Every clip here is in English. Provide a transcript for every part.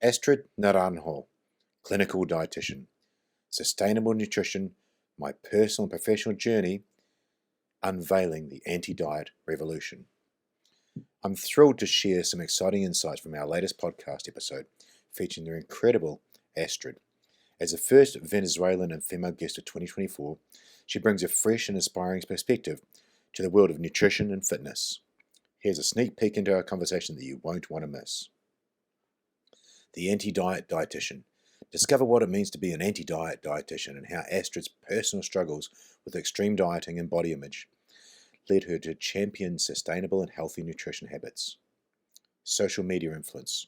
Astrid Naranjo, Clinical Dietitian, Sustainable Nutrition, My Personal and Professional Journey, Unveiling the Anti-Diet Revolution. I'm thrilled to share some exciting insights from our latest podcast episode featuring the incredible Astrid. As the first Venezuelan and female guest of 2024, she brings a fresh and inspiring perspective to the world of nutrition and fitness. Here's a sneak peek into our conversation that you won't want to miss. The Anti-Diet Dietitian. Discover what it means to be an anti-diet dietitian and how Astrid's personal struggles with extreme dieting and body image led her to champion sustainable and healthy nutrition habits. Social media influence.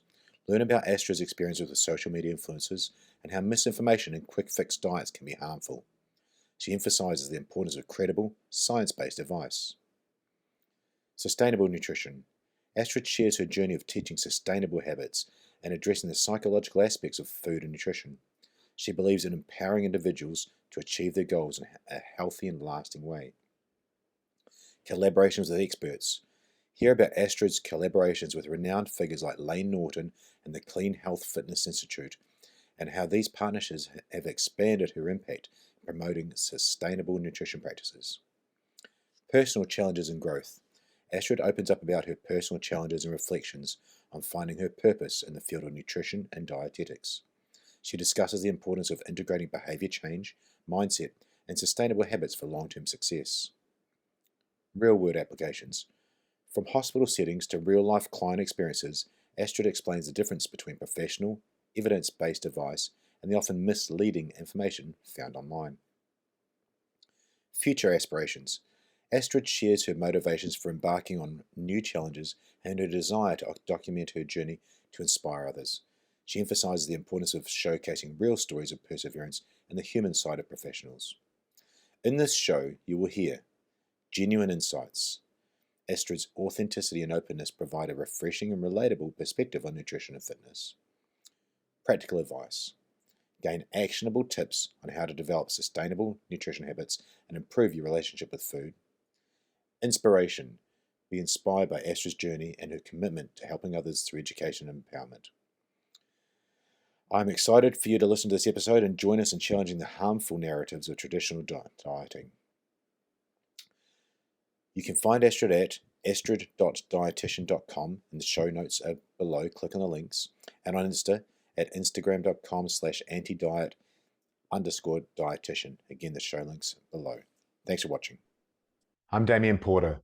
Learn about Astrid's experience with social media influencers and how misinformation and quick fix diets can be harmful. She emphasizes the importance of credible, science-based advice. Sustainable nutrition. Astrid shares her journey of teaching sustainable habits and addressing the psychological aspects of food and nutrition. She believes in empowering individuals to achieve their goals in a healthy and lasting way. Collaborations with experts. Hear about Astrid's collaborations with renowned figures like Layne Norton and the Clean Health Fitness Institute, and how these partnerships have expanded her impact in promoting sustainable nutrition practices. Personal challenges and growth. Astrid opens up about her personal challenges and reflections on finding her purpose in the field of nutrition and dietetics. She discusses the importance of integrating behavior change, mindset, and sustainable habits for long-term success. Real-world applications. From hospital settings to real-life client experiences, Astrid explains the difference between professional, evidence-based advice and the often misleading information found online. Future aspirations. Astrid shares her motivations for embarking on new challenges and her desire to document her journey to inspire others. She emphasizes the importance of showcasing real stories of perseverance and the human side of professionals. In this show, you will hear genuine insights. Astrid's authenticity and openness provide a refreshing and relatable perspective on nutrition and fitness. Practical advice. Gain actionable tips on how to develop sustainable nutrition habits and improve your relationship with food. Inspiration. Be inspired by Astrid's journey and her commitment to helping others through education and empowerment. I'm excited for you to listen to this episode and join us in challenging the harmful narratives of traditional dieting. You can find Astrid at astrid.dietitian.com, and the show notes are below. Click on the links. And on Insta at instagram.com/anti-diet_dietitian. Again, the show links below. Thanks for watching. I'm Damien Porter,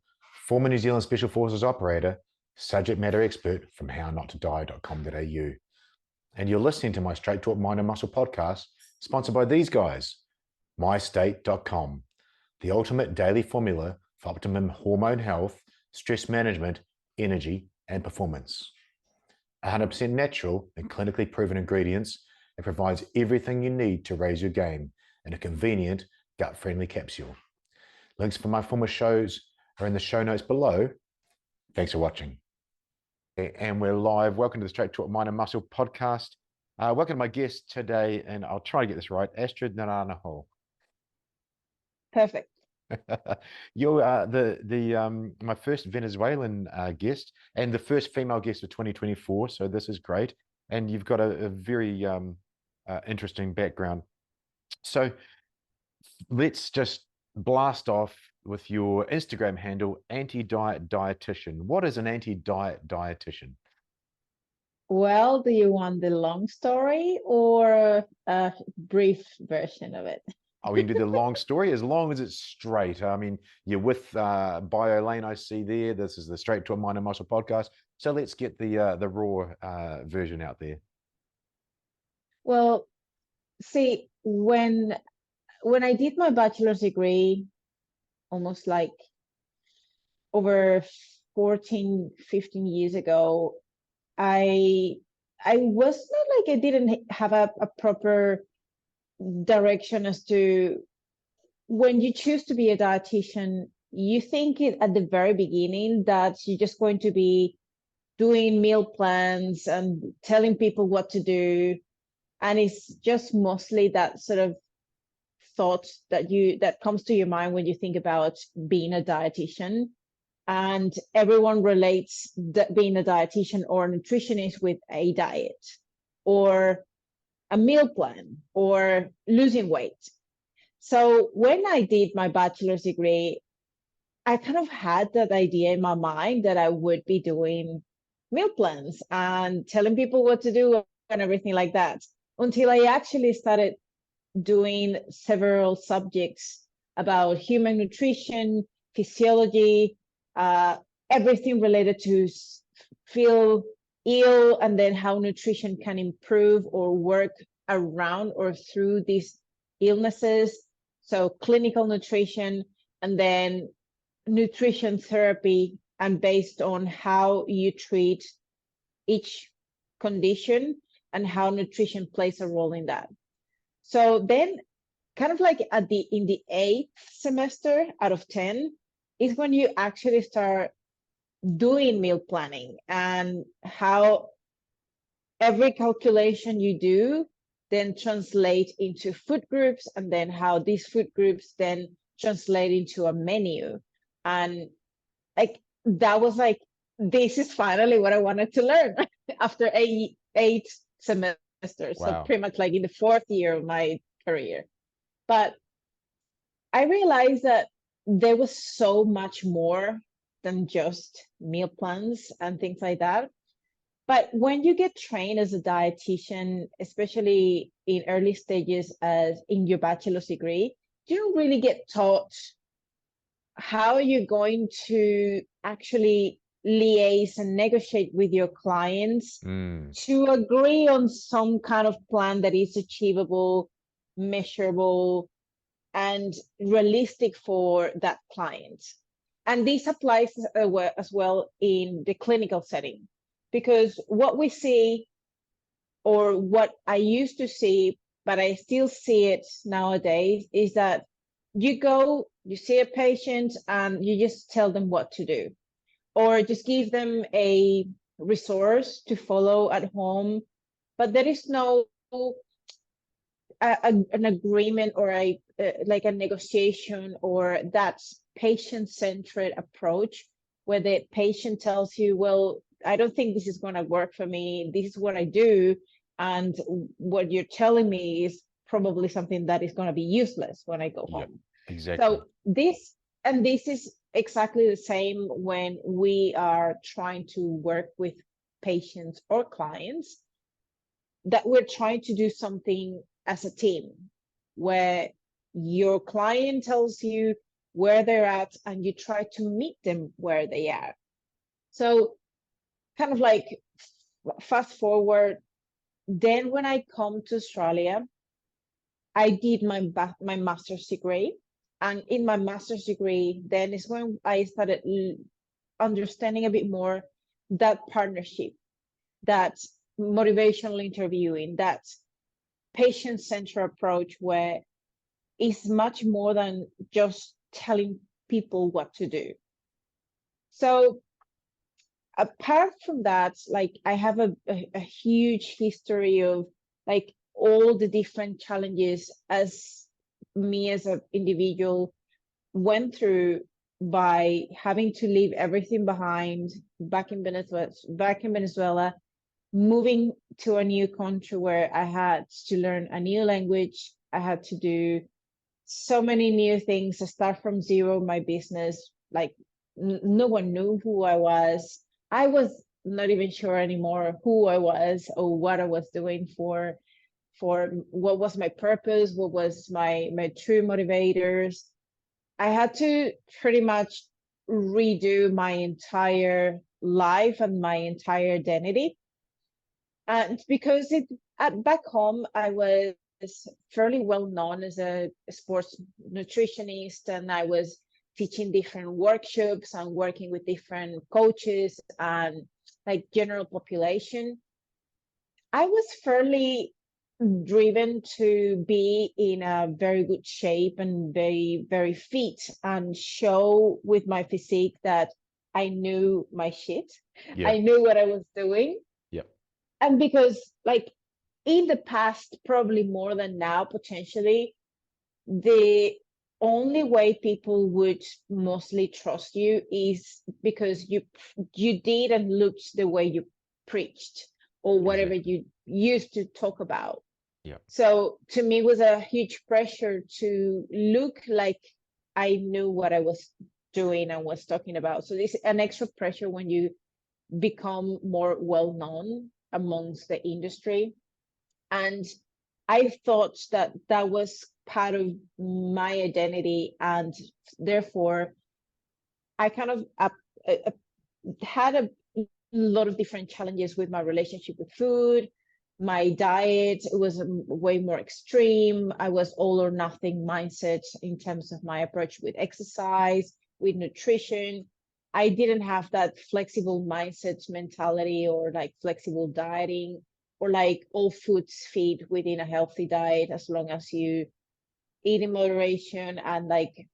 former New Zealand Special Forces operator, subject matter expert from hownottoDie.com.au. And you're listening to my Straight Talk Mind and Muscle podcast, sponsored by these guys, mystate.com, the ultimate daily formula for optimum hormone health, stress management, energy, and performance. 100% natural and clinically proven ingredients, it provides everything you need to raise your game in a convenient, gut-friendly capsule. Links for my former shows are in the show notes below. Thanks for watching. And we're live. Welcome to the Straight Talk Mind and Muscle podcast. Welcome to my guest today, and I'll try to get this right, Astrid Naranjo. Perfect. You're my first Venezuelan guest and the first female guest of 2024, so this is great. And you've got a very interesting background. So let's just blast off with your Instagram handle, Anti-Diet Dietitian. What is an anti-diet dietitian? Well, do you want the long story or a brief version of it? Oh, we can do the long story as long as it's straight. I mean, you're with Bio Lane, I see there. This is the Straight to a Mind and Muscle podcast. So let's get the raw version out there. Well, see, when I did my bachelor's degree, almost like over 14, 15 years ago, I was not like I didn't have a proper direction as to when you choose to be a dietitian, you think it at the very beginning that you're just going to be doing meal plans and telling people what to do. And it's just mostly that sort of thought that comes to your mind when you think about being a dietitian. And everyone relates that being a dietitian or a nutritionist with a diet. or a meal plan or losing weight. So when I did my bachelor's degree, I kind of had that idea in my mind that I would be doing meal plans and telling people what to do and everything like that, until I actually started doing several subjects about human nutrition, physiology, uh, everything related to feel ill, and then how nutrition can improve or work around or through these illnesses. So clinical nutrition, and then nutrition therapy, and based on how you treat each condition and how nutrition plays a role in that. So then kind of like in the 8th semester out of 10 is when you actually start doing meal planning, and how every calculation you do then translate into food groups, and then how these food groups then translate into a menu. And like that was like, this is finally what I wanted to learn after eight semesters. So Wow. pretty much like in the 4th year of my career. But I realized that there was so much more than just meal plans and things like that. But when you get trained as a dietitian, especially in early stages as in your bachelor's degree, you don't really get taught how you're going to actually liaise and negotiate with your clients to agree on some kind of plan that is achievable, measurable, and realistic for that client. And this applies as well in the clinical setting, because what we see, or what I used to see, but I still see it nowadays, is that you see a patient and you just tell them what to do, or just give them a resource to follow at home, but there is no an agreement or like a negotiation, or that patient-centered approach where the patient tells you, well, I don't think this is going to work for me. This is what I do. And what you're telling me is probably something that is going to be useless when I go home. Exactly. So this is exactly the same when we are trying to work with patients or clients, that we're trying to do something as a team, where your client tells you where they're at and you try to meet them where they are. So kind of like fast forward, then when I come to Australia, I did my master's degree. And in my master's degree, then is when I started understanding a bit more that partnership, that motivational interviewing, that patient-centered approach, where it's much more than just telling people what to do. So apart from that, like I have a huge history of like all the different challenges as me as an individual went through, by having to leave everything behind back in Venezuela, moving to a new country where I had to learn a new language. I had to do so many new things, to start from zero my business. Like no one knew who I was. I was not even sure anymore who I was or what I was doing for what was my purpose, what was my true motivators. I had to pretty much redo my entire life and my entire identity. And because back home, I was fairly well known as a sports nutritionist, and I was teaching different workshops and working with different coaches and like general population. I was fairly driven to be in a very good shape and very, very fit, and show with my physique that I knew my shit. Yeah. I knew what I was doing. Yep. And because like in the past, probably more than now, potentially, the only way people would mostly trust you is because you did and looked the way you preached, or whatever Exactly. used to talk about. Yeah. So to me, it was a huge pressure to look like I knew what I was doing and was talking about. So this an extra pressure when you become more well known amongst the industry. And I thought that that was part of my identity, and therefore I kind of had a lot of different challenges with my relationship with food. My diet was way more extreme. I was all or nothing mindset in terms of my approach with exercise, with nutrition. I didn't have that flexible mindset mentality, or like flexible dieting, or like all foods fit within a healthy diet as long as you eat in moderation, and like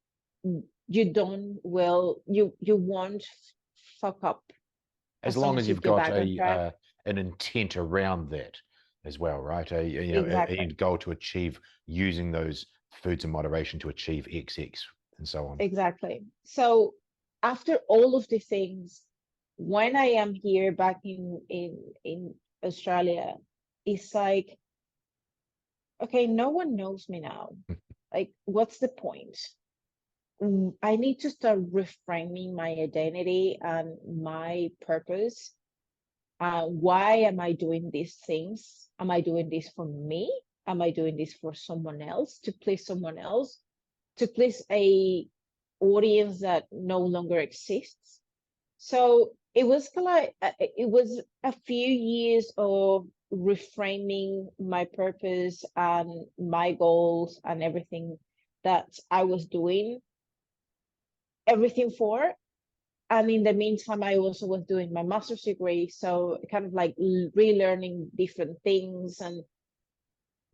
you don't will you won't fuck up As as long long as as you you've get got back on track. an intent around that as well, right? Exactly. A goal to achieve, using those foods in moderation to achieve XX and so on. Exactly. So after all of the things, when I am here back in Australia, it's like, okay, no one knows me now. Like, what's the point? I need to start reframing my identity and my purpose. Why am I doing these things? Am I doing this for me? Am I doing this for someone else, to please someone else, to please a audience that no longer exists? So it was like it was a few years of reframing my purpose and my goals and everything that I was doing everything for. And in the meantime, I also was doing my master's degree, so kind of like relearning different things and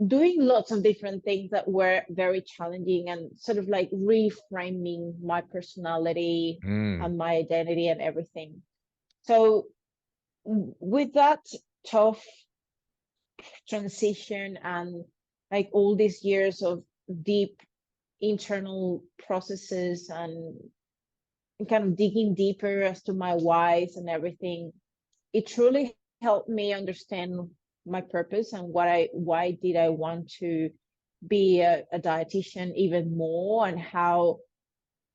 doing lots of different things that were very challenging, and sort of like reframing my personality and my identity and everything. So with that tough transition and like all these years of deep internal processes and kind of digging deeper as to my whys and everything, it truly helped me understand my purpose and why did I want to be a dietitian even more, and how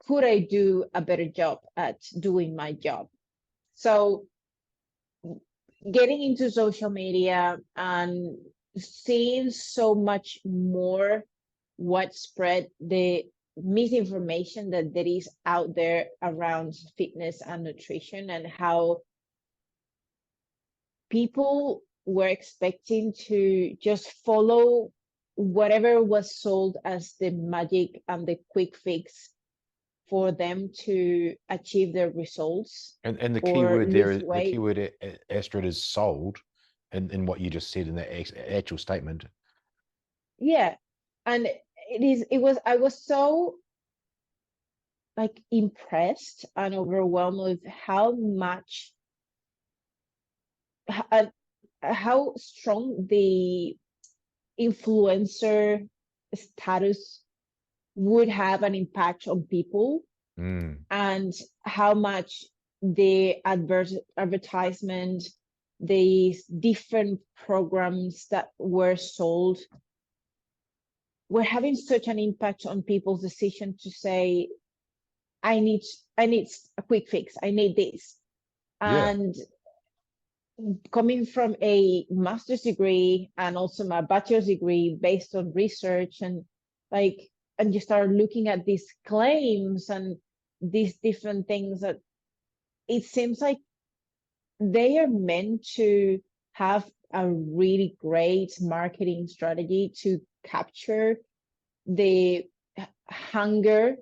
could I do a better job at doing my job. So getting into social media and seeing so much more widespread the misinformation that there is out there around fitness and nutrition, and how people were expecting to just follow whatever was sold as the magic and the quick fix for them to achieve their results And the key or word there lose is the key weight. word, Astrid, is sold, in what you just said in that actual statement. Yeah. And I was so like impressed and overwhelmed with how much how strong the influencer status would have an impact on people, and how much the advertisement, these different programs that were sold were having such an impact on people's decision to say, I need a quick fix, I need this. Yeah. And coming from a master's degree and also my bachelor's degree based on research, and like, and you start looking at these claims and these different things, that it seems like they are meant to have a really great marketing strategy to capture the hunger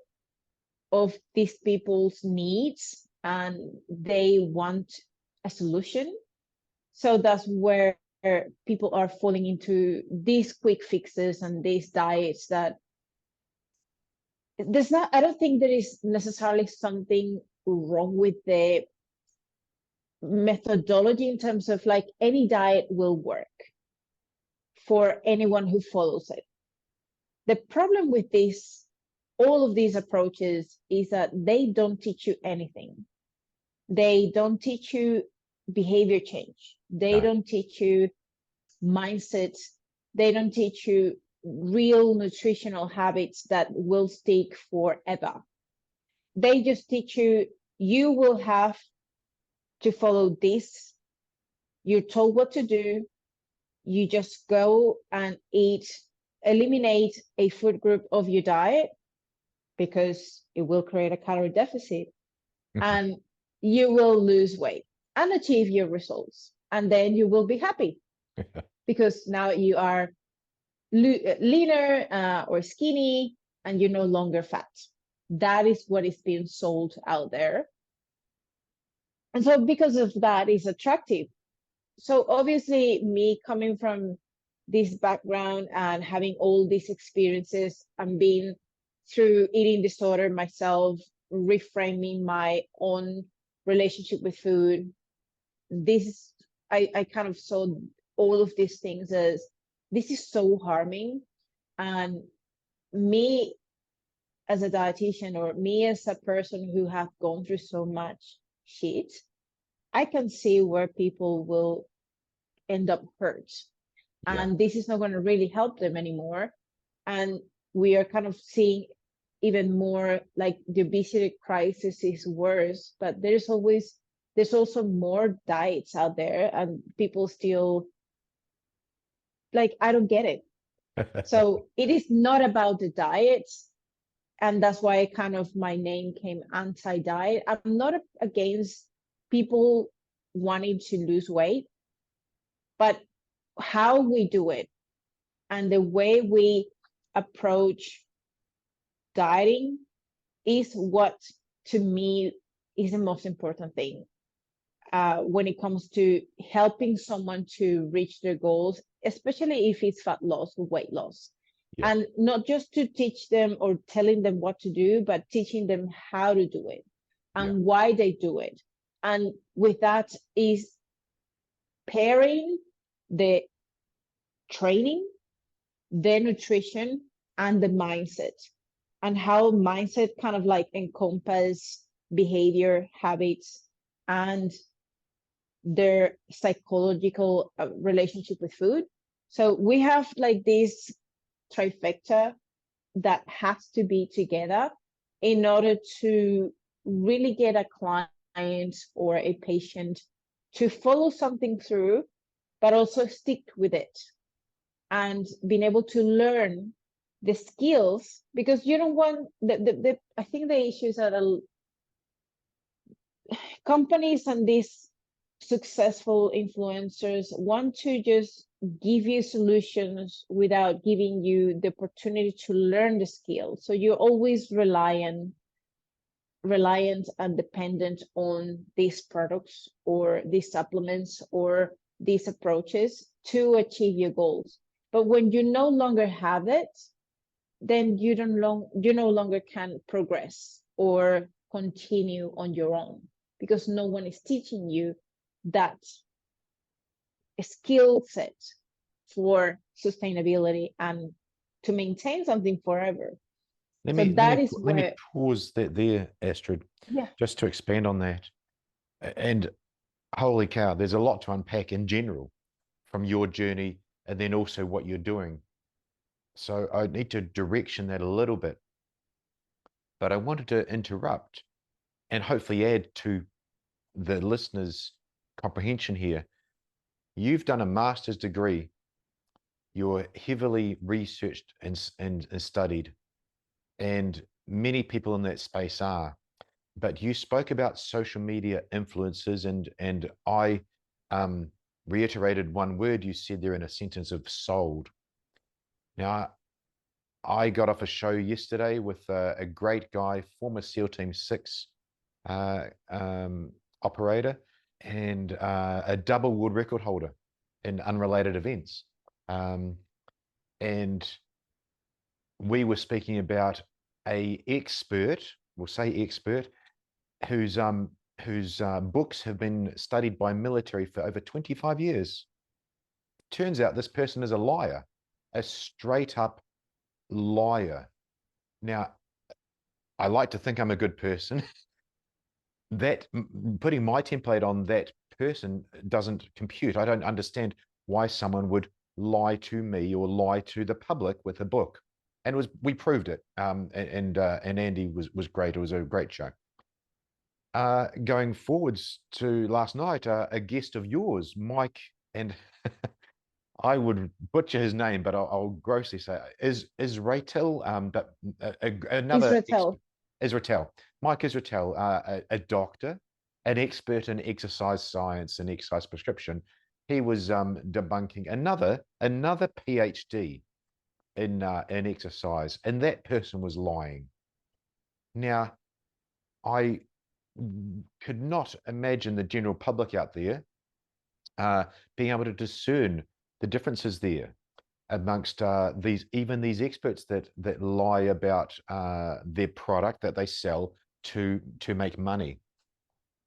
of these people's needs, and they want a solution. So that's where people are falling into these quick fixes and these diets that I don't think there is necessarily something wrong with the methodology, in terms of like any diet will work for anyone who follows it. The problem with all of these approaches is that they don't teach you anything. They don't teach you behavior change. They don't teach you mindset. They don't teach you real nutritional habits that will stick forever. They just teach you, you will have to follow this. You're told what to do. You just go and eliminate a food group of your diet because it will create a calorie deficit, and you will lose weight and achieve your results. And then you will be happy because now you are leaner or skinny and you're no longer fat. That is what is being sold out there. And so because of that, it's attractive. So obviously, me coming from this background and having all these experiences and being through eating disorder myself, reframing my own relationship with food, I kind of saw all of these things as this is so harming. And me as a dietitian, or me as a person who have gone through so much shit, I can see where people will end up hurt. Yeah. And this is not going to really help them anymore. And we are kind of seeing even more like the obesity crisis is worse, but there's also more diets out there, and people still, like, I don't get it. So it is not about the diets. And that's why kind of my name came Anti-Diet. I'm not against people wanting to lose weight, but how we do it and the way we approach dieting is what, to me, is the most important thing when it comes to helping someone to reach their goals, especially if it's fat loss or weight loss. Yeah. And not just to teach them or telling them what to do, but teaching them how to do it and why they do it. And with that is pairing the training, the nutrition, and the mindset, and how mindset kind of like encompass behavior, habits, and their psychological relationship with food. So we have like this trifecta that has to be together in order to really get a client or a patient to follow something through, but also stick with it and being able to learn the skills, because you don't want I think the issues are companies and these successful influencers want to just give you solutions without giving you the opportunity to learn the skill. So you're always reliant and dependent on these products or these supplements or these approaches to achieve your goals. But when you no longer have it, then you no longer can progress or continue on your own, because no one is teaching you that skill set for sustainability and to maintain something forever. Let me pause that there, Astrid, just to expand on that. And holy cow, there's a lot to unpack in general from your journey and then also what you're doing. So I need to direction that a little bit. But I wanted to interrupt and hopefully add to the listeners' comprehension here. You've done a master's degree. You're heavily researched and studied, and many people in that space are. But you spoke about social media influencers, and I reiterated one word you said there in a sentence of sold. Now, I got off a show yesterday with a great guy, former SEAL Team 6 operator, and a double world record holder in unrelated events. And we were speaking about a expert, we'll say expert, whose books have been studied by military for over 25 years. Turns out this person is a liar, a straight up liar. Now, I like to think I'm a good person. That putting my template on that person doesn't compute. I don't understand why someone would lie to me or lie to the public with a book. And we proved it. And Andy was great. It was a great show. Going forwards to last night, a guest of yours, Mike, and I would butcher his name, but I'll grossly say Israel, but another Israel, Mike Israel, a doctor, an expert in exercise science and exercise prescription. He was debunking another PhD in exercise, and that person was lying. Now, I could not imagine the general public out there being able to discern the differences there amongst these experts that lie about their product that they sell to make money.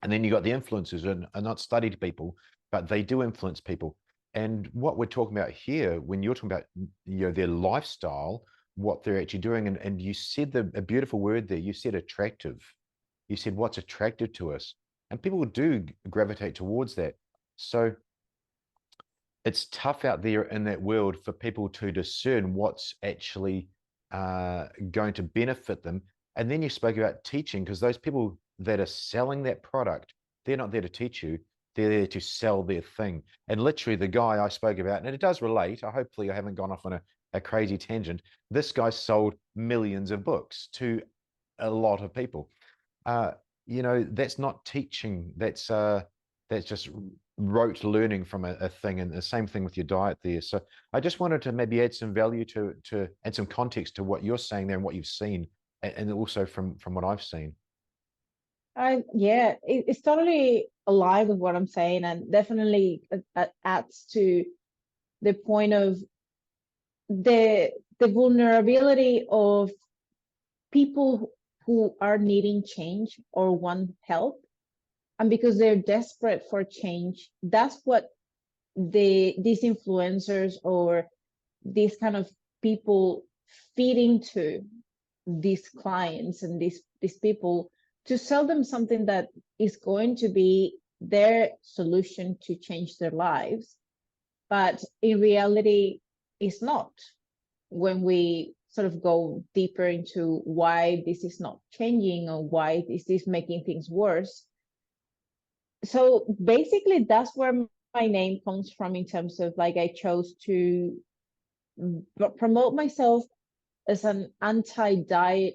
And then you got the influencers, and are not studied people, but they do influence people. And what we're talking about here, when you're talking about their lifestyle, what they're actually doing, and you said a beautiful word there. You said attractive. You said what's attractive to us, and people do gravitate towards that. So it's tough out there in that world for people to discern what's actually going to benefit them. And then you spoke about teaching, because those people that are selling that product, they're not there to teach you. They're there to sell their thing. And literally the guy I spoke about, and it does relate, hopefully I haven't gone off on a crazy tangent. This guy sold millions of books to a lot of people. That's not teaching. That's just rote learning from a thing, and the same thing with your diet there. So I just wanted to maybe add some value to add some context to what you're saying there and what you've seen, and also from what I've seen. It's totally aligned with what I'm saying, and definitely adds to the point of the vulnerability of people who are needing change or want help. And because they're desperate for change, that's what these influencers or these kind of people feed into these clients and these people to sell them something that is going to be their solution to change their lives. But in reality, it's not. When we sort of go deeper into why this is not changing or why this is making things worse. So basically, that's where my name comes from, in terms of, like, I chose to promote myself as an anti-diet,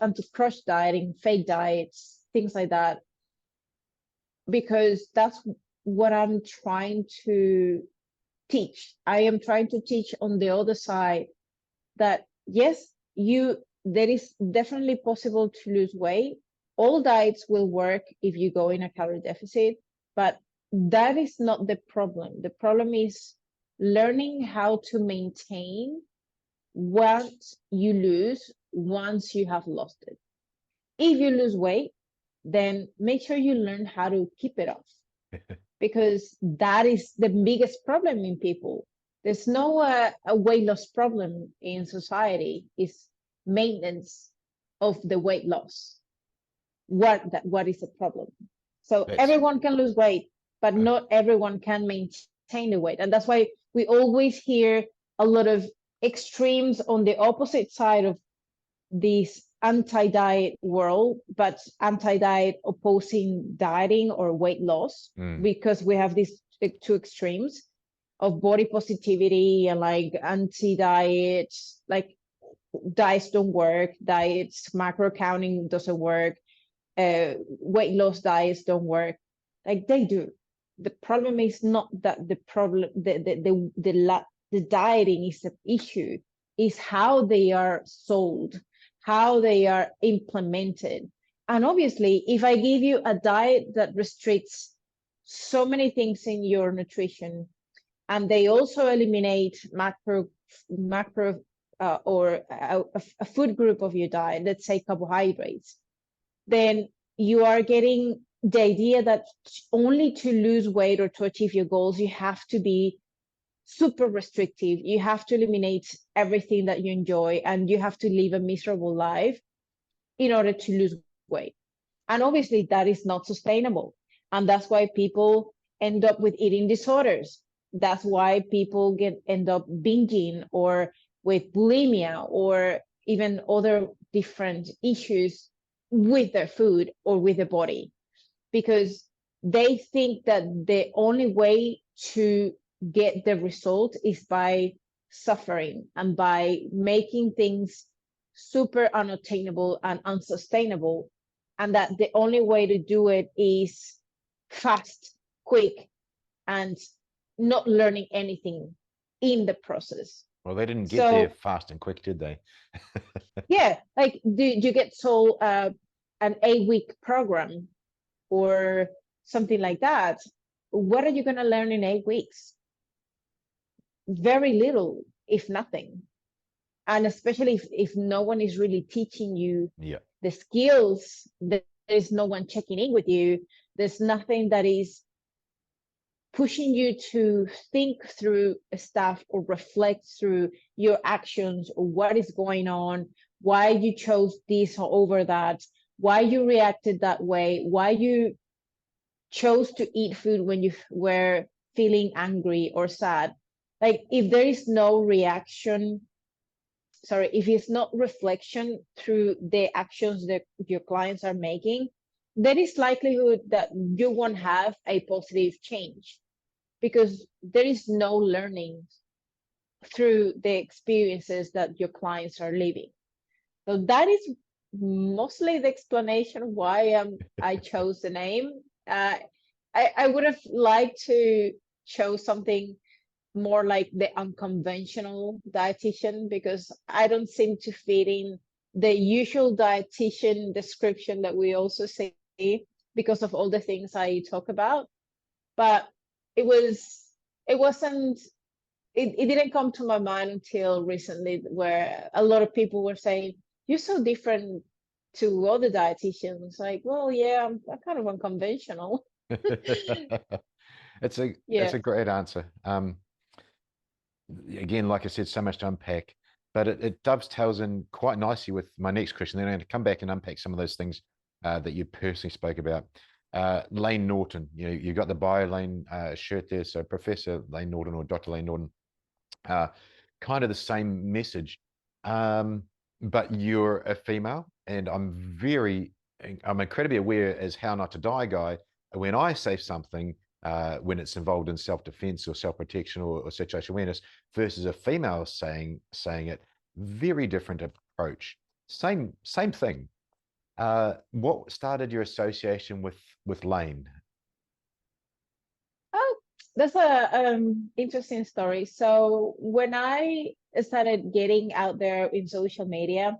anti-crush dieting, fake diets, things like that, because that's what I'm trying to teach. I am trying to teach on the other side that, yes, there is definitely possible to lose weight. All diets will work if you go in a calorie deficit, but that is not the problem. The problem is learning how to maintain what you lose once you have lost it. If you lose weight, then make sure you learn how to keep it off, because that is the biggest problem in people. There's no a weight loss problem in society. It's maintenance of the weight loss. What is the problem? So everyone can lose weight, but not everyone can maintain the weight. And that's why we always hear a lot of extremes on the opposite side of this anti-diet world, but anti-diet opposing dieting or weight loss, because we have these two extremes of body positivity and like anti-diet, like diets don't work, diets, macro counting doesn't work, weight loss diets don't work. Like, they do. The problem is not that the problem, the dieting is the issue, is how they are sold, how they are implemented. And obviously, if I give you a diet that restricts so many things in your nutrition, and they also eliminate macro or a food group of your diet, let's say carbohydrates, then you are getting the idea that only to lose weight or to achieve your goals, you have to be super restrictive. You have to eliminate everything that you enjoy, and you have to live a miserable life in order to lose weight. And obviously that is not sustainable. And that's why people end up with eating disorders. that's why people end up binging or with bulimia or even other different issues with their food or with the body, because they think that the only way to get the result is by suffering and by making things super unattainable and unsustainable, and that the only way to do it is fast, quick, and not learning anything in the process. Well, they didn't get there fast and quick, did they? Yeah, like you get sold an 8-week program or something like that. What are you going to learn in 8 weeks? Very little, if nothing. And especially if no one is really teaching you the skills, there's no one checking in with you. There's nothing that is pushing you to think through stuff or reflect through your actions or what is going on, why you chose this over that, why you reacted that way, why you chose to eat food when you were feeling angry or sad. Like if there is no reaction, if it's not reflection through the actions that your clients are making, there is likelihood that you won't have a positive change, because there is no learning through the experiences that your clients are living. So that is mostly the explanation why I chose the name. I would have liked to choose something more like the unconventional dietitian, because I don't seem to fit in the usual dietitian description that we also see because of all the things I talk about. But it didn't come to my mind until recently, where a lot of people were saying, you're so different to other dietitians. Like, well, yeah, I'm kind of unconventional. It's a great answer. Again, like I said, so much to unpack, but it dovetails in quite nicely with my next question. Then I'm going to come back and unpack some of those things that you personally spoke about. Layne Norton, you got the bio Layne shirt there. So Professor Layne Norton or Dr. Layne Norton, kind of the same message, but you're a female, and I'm incredibly aware as how not to die guy. When I say something, when it's involved in self-defense or self-protection or situational awareness versus a female saying it, very different approach. Same thing. What started your association with Layne? Oh, that's a interesting story. So when I started getting out there in social media,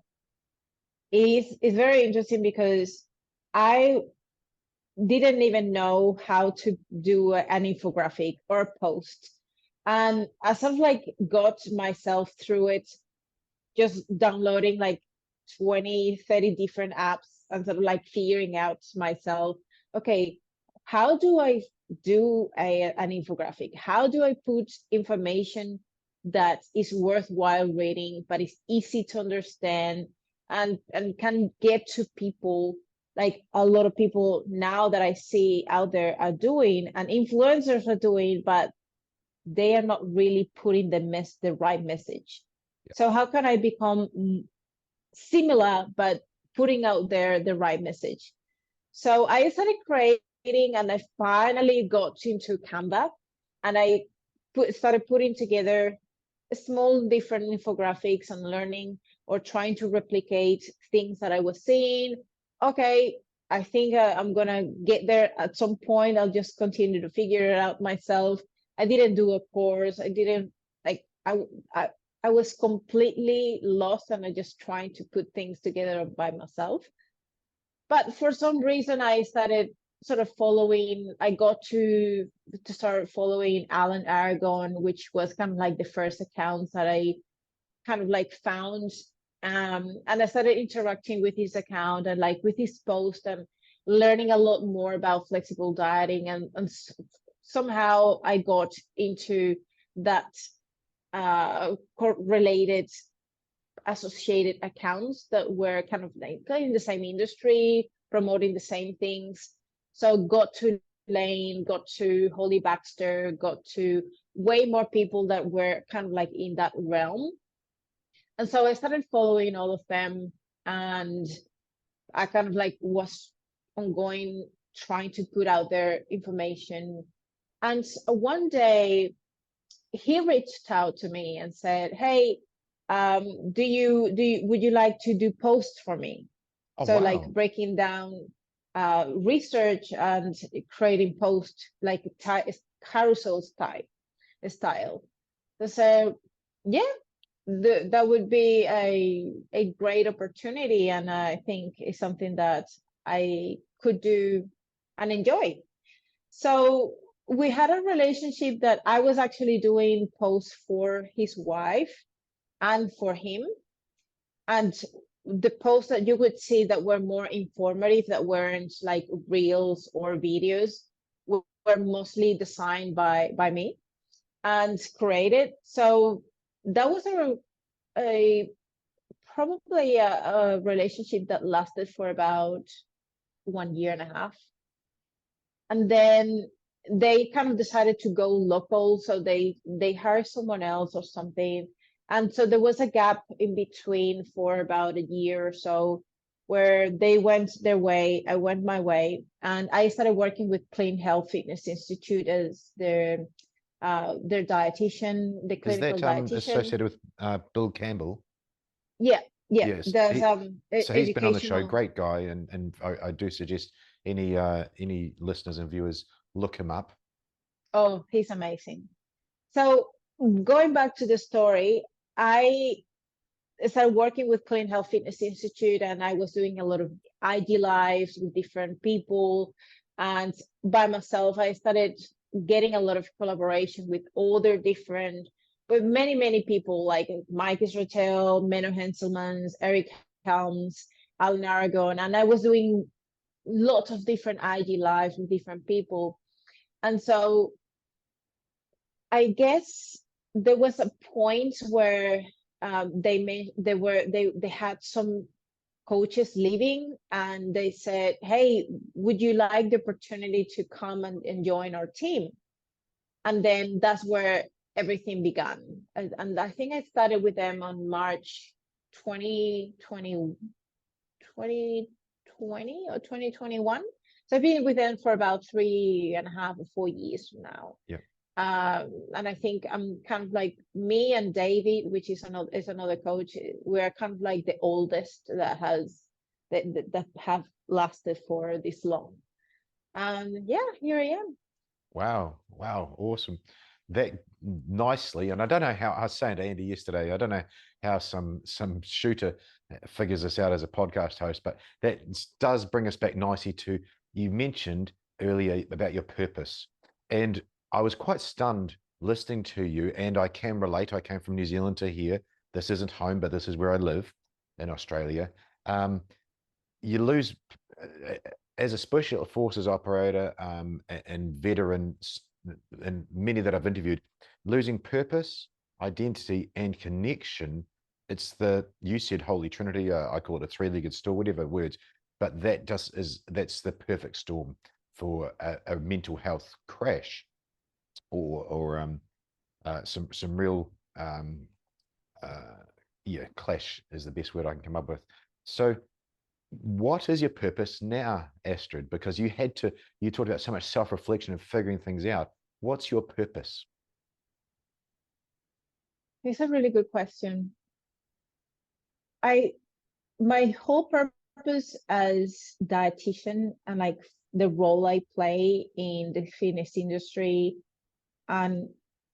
it's very interesting because I didn't even know how to do an infographic or a post. And I sort of got myself through it, just downloading 20, 30 different apps and sort of figuring out myself, okay, how do I do an infographic? How do I put information that is worthwhile reading, but is easy to understand and can get to people, like a lot of people now that I see out there are doing, and influencers are doing, but they are not really putting the right message. Yeah. So how can I become similar, but putting out there the right message? So I started creating, and I finally got into Canva, and I started putting together small different infographics and learning or trying to replicate things that I was seeing. Okay, I think I'm gonna get there at some point. I'll just continue to figure it out myself. I didn't do a course. I didn't I was completely lost, and I just trying to put things together by myself. But for some reason, I started sort of following. I got to start following Alan Aragon, which was kind of like the first accounts that I kind of found. And I started interacting with his account and with his post and learning a lot more about flexible dieting. And somehow I got into that related associated accounts that were kind of in the same industry, promoting the same things. So got to Layne, got to Holly Baxter, got to way more people that were kind of like in that realm. And so I started following all of them, and I kind of like was ongoing trying to put out their information. And one day he reached out to me and said, hey, would you like to do posts for me? Oh, So wow. like breaking down research and creating posts like carousel style. So yeah, that would be a great opportunity, and I think it's something that I could do and enjoy. So we had a relationship that I was actually doing posts for his wife and for him, and the posts that you would see that were more informative, that weren't like reels or videos, were mostly designed by me and created. So that was a probably a relationship that lasted for about 1.5 years. And then they kind of decided to go local, so they hired someone else or something. And so there was a gap in between for about a year or so, where they went their way, I went my way, and I started working with Clean Health Fitness Institute as their dietitian, the clinical dietitian. Associated with Bill Campbell? Yeah. Yes. There's so he's been on the show, great guy, and I do suggest any listeners and viewers look him up. Oh, he's amazing. So going back to the story, I started working with Clean Health Fitness Institute, and I was doing a lot of IG lives with different people, and by myself. I started getting a lot of collaboration with many people like Mike Israel, Menno Henselmans, Eric Helms, Alan Aragon, and I was doing lots of different IG lives with different people. And so I guess there was a point where they had some coaches leaving, and they said, hey, would you like the opportunity to come and join our team? And then that's where everything began. And I think I started with them on March 2020 or 2021. So I've been with them for about 3.5 or 4 years now. Yeah. And I think I'm kind of like, me and David, which is another coach, we're kind of like the oldest that have lasted for this long. And yeah, here I am. Wow, awesome. That nicely, and I don't know how, I was saying to Andy yesterday, I don't know how some shooter figures this out as a podcast host, but that does bring us back nicely to, you mentioned earlier about your purpose. And I was quite stunned listening to you, and I can relate. I came from New Zealand to here. This isn't home, but this is where I live in Australia. You lose, as a special forces operator and veteran, and many that I've interviewed, losing purpose, identity, and connection. It's you said Holy Trinity, I call it a three-legged stool, whatever words, but that's the perfect storm for a mental health crash, or some real clash is the best word I can come up with. So what is your purpose now, Astrid? Because you talked about so much self-reflection and figuring things out. What's your purpose? It's a really good question. My whole purpose as dietitian, and like the role I play in the fitness industry and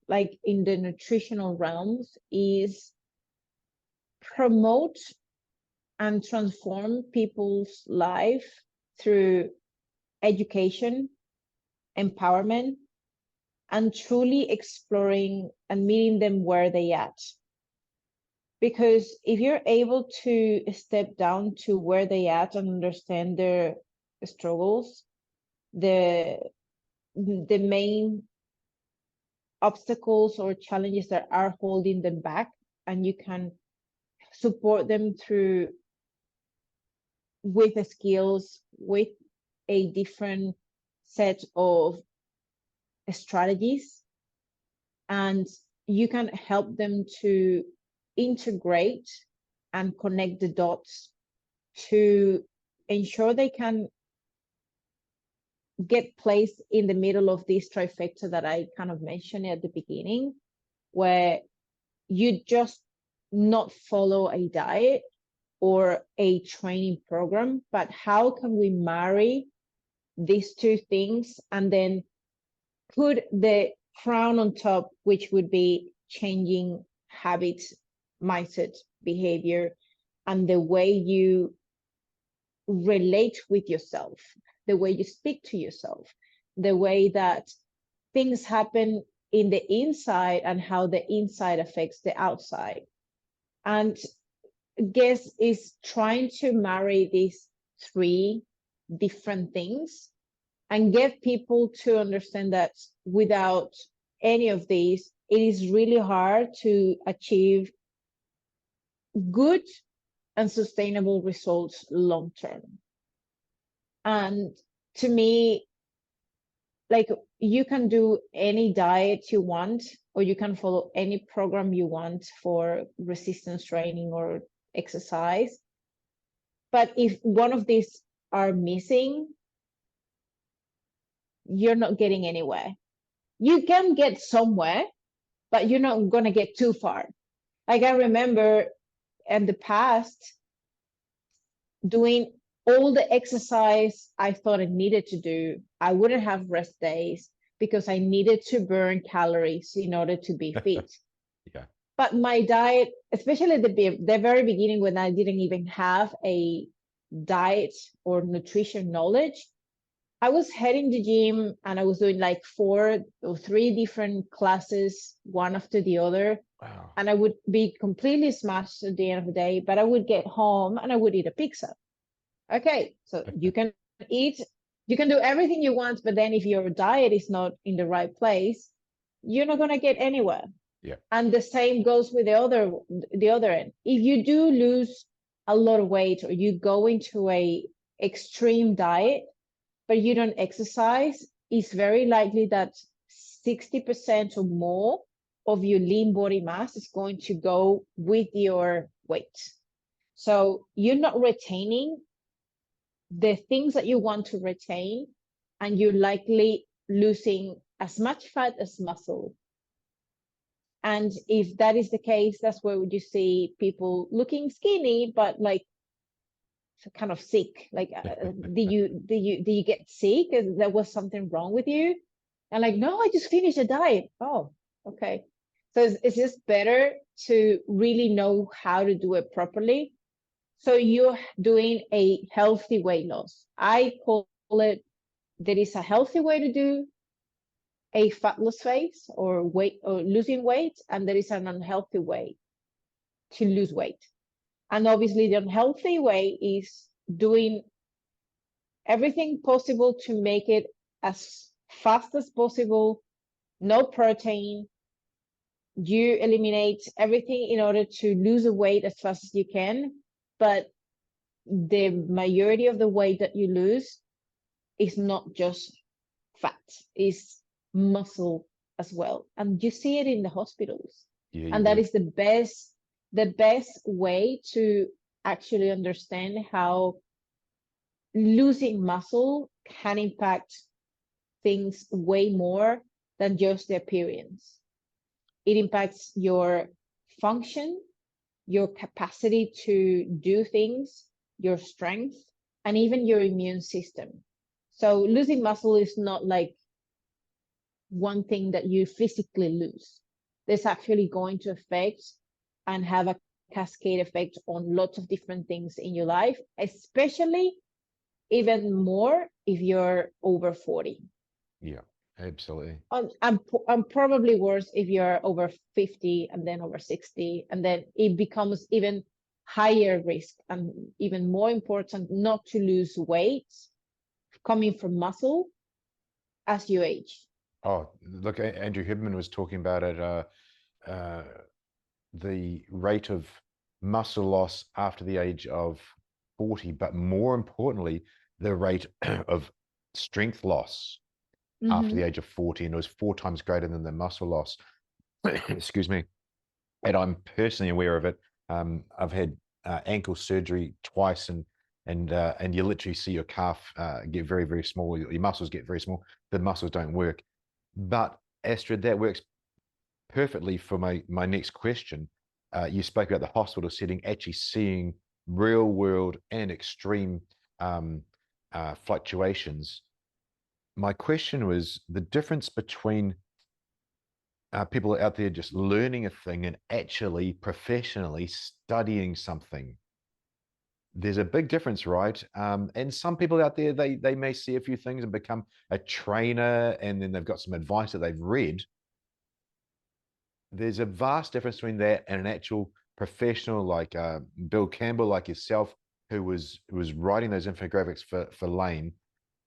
like in the nutritional realms, is promote and transform people's life through education, empowerment, and truly exploring and meeting them where they at. Because if you're able to step down to where they at and understand their struggles, the main obstacles or challenges that are holding them back, and you can support them through with the skills, with a different set of strategies, and you can help them to integrate and connect the dots to ensure they can get placed in the middle of this trifecta that I kind of mentioned at the beginning, where you just not follow a diet or a training program, but how can we marry these two things and then put the crown on top, which would be changing habits, mindset, behavior, and the way you relate with yourself, the way you speak to yourself, the way that things happen in the inside and how the inside affects the outside. And guess is trying to marry these three different things and get people to understand that without any of these, it is really hard to achieve good and sustainable results long term. And to me, like, you can do any diet you want, or you can follow any program you want for resistance training or exercise. But if one of these are missing, you're not getting anywhere. You can get somewhere, but you're not going to get too far. Like, I remember in the past doing all the exercise I thought I needed to do. I wouldn't have rest days because I needed to burn calories in order to be fit. Yeah. But my diet, especially at the very beginning, when I didn't even have a diet or nutrition knowledge, I was heading to the gym and I was doing like 4 or 3 different classes, one after the other. Wow. And I would be completely smashed at the end of the day, but I would get home and I would eat a pizza. Okay, so you can eat, you can do everything you want, but then if your diet is not in the right place, you're not going to get anywhere. Yeah. And the same goes with the other end. If you do lose a lot of weight, or you go into a extreme diet, but you don't exercise, it's very likely that 60% or more of your lean body mass is going to go with your weight. So you're not retaining the things that you want to retain, and you're likely losing as much fat as muscle. And if that is the case, that's where you see people looking skinny, but like kind of sick. Like, did you get sick? There was something wrong with you? And like, no, I just finished a diet. Oh, okay. So it's just better to really know how to do it properly. So you're doing a healthy weight loss. I call it, there is a healthy way to do a fat loss phase or weight or losing weight, and there is an unhealthy way to lose weight. And obviously the unhealthy way is doing everything possible to make it as fast as possible, no protein. You eliminate everything in order to lose the weight as fast as you can, but the majority of the weight that you lose is not just fat, it's muscle as well. And you see it in the hospitals. Yeah, and that is the best way to actually understand how losing muscle can impact things way more than just the appearance. It impacts your function, your capacity to do things, your strength, and even your immune system. So losing muscle is not like one thing that you physically lose. There's actually going to affect and have a cascade effect on lots of different things in your life, especially even more if you're over 40. Yeah, absolutely. And probably worse if you're over 50 and then over 60, and then it becomes even higher risk and even more important not to lose weight coming from muscle as you age. Oh, look, Andrew Hibman was talking about it, the rate of muscle loss after the age of 40, but more importantly, the rate of strength loss after the age of 40, and it was 4 times greater than the muscle loss. excuse me, and I'm personally aware of it. I've had ankle surgery twice, and you literally see your calf get very, very small. Your muscles get very small. The muscles don't work. But Astrid, that works perfectly for my next question. You spoke about the hospital setting, actually seeing real world and extreme fluctuations. My question was the difference between people out there just learning a thing and actually professionally studying something. There's a big difference, right? And some people out there, they may see a few things and become a trainer, and then they've got some advice that they've read. There's a vast difference between that and an actual professional like Bill Campbell, like yourself, who was writing those infographics for Lane.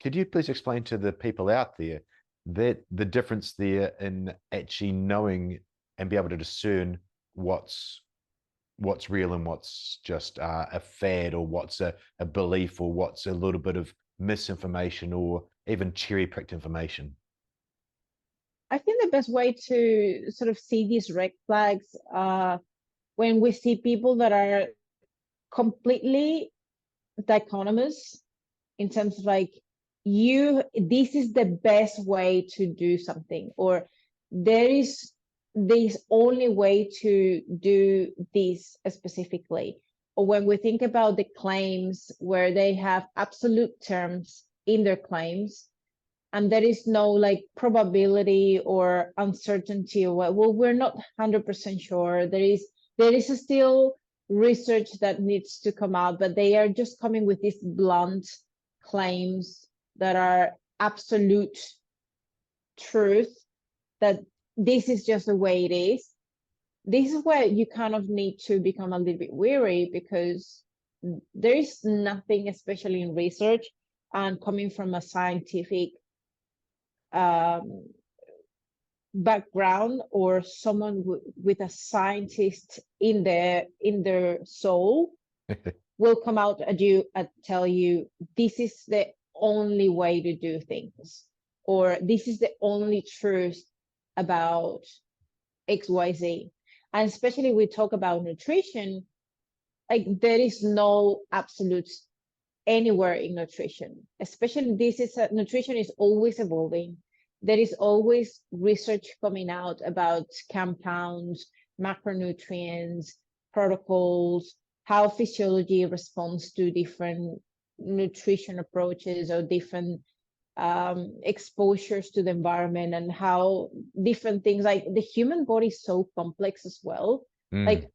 Could you please explain to the people out there that the difference there in actually knowing and be able to discern what's real and what's just a fad, or what's a belief, or what's a little bit of misinformation, or even cherry-picked information? I think the best way to sort of see these red flags when we see people that are completely dichotomous in terms of like, this is the best way to do something, or there is this only way to do this specifically. Or when we think about the claims where they have absolute terms in their claims, and there is no like probability or uncertainty, or well, we're not 100% sure. There is still research that needs to come out, but they are just coming with these blunt claims that are absolute truth, that this is just the way it is. This is where you kind of need to become a little bit wary, because there is nothing, especially in research and coming from a scientific background, or someone with a scientist in their soul will come out at you and tell you this is the only way to do things, or this is the only truth about XYZ. And especially we talk about nutrition, like there is no absolutes anywhere in nutrition. Especially nutrition is always evolving. There is always research coming out about compounds, macronutrients, protocols, how physiology responds to different nutrition approaches or different exposures to the environment, and how different things, like the human body is so complex as well. Like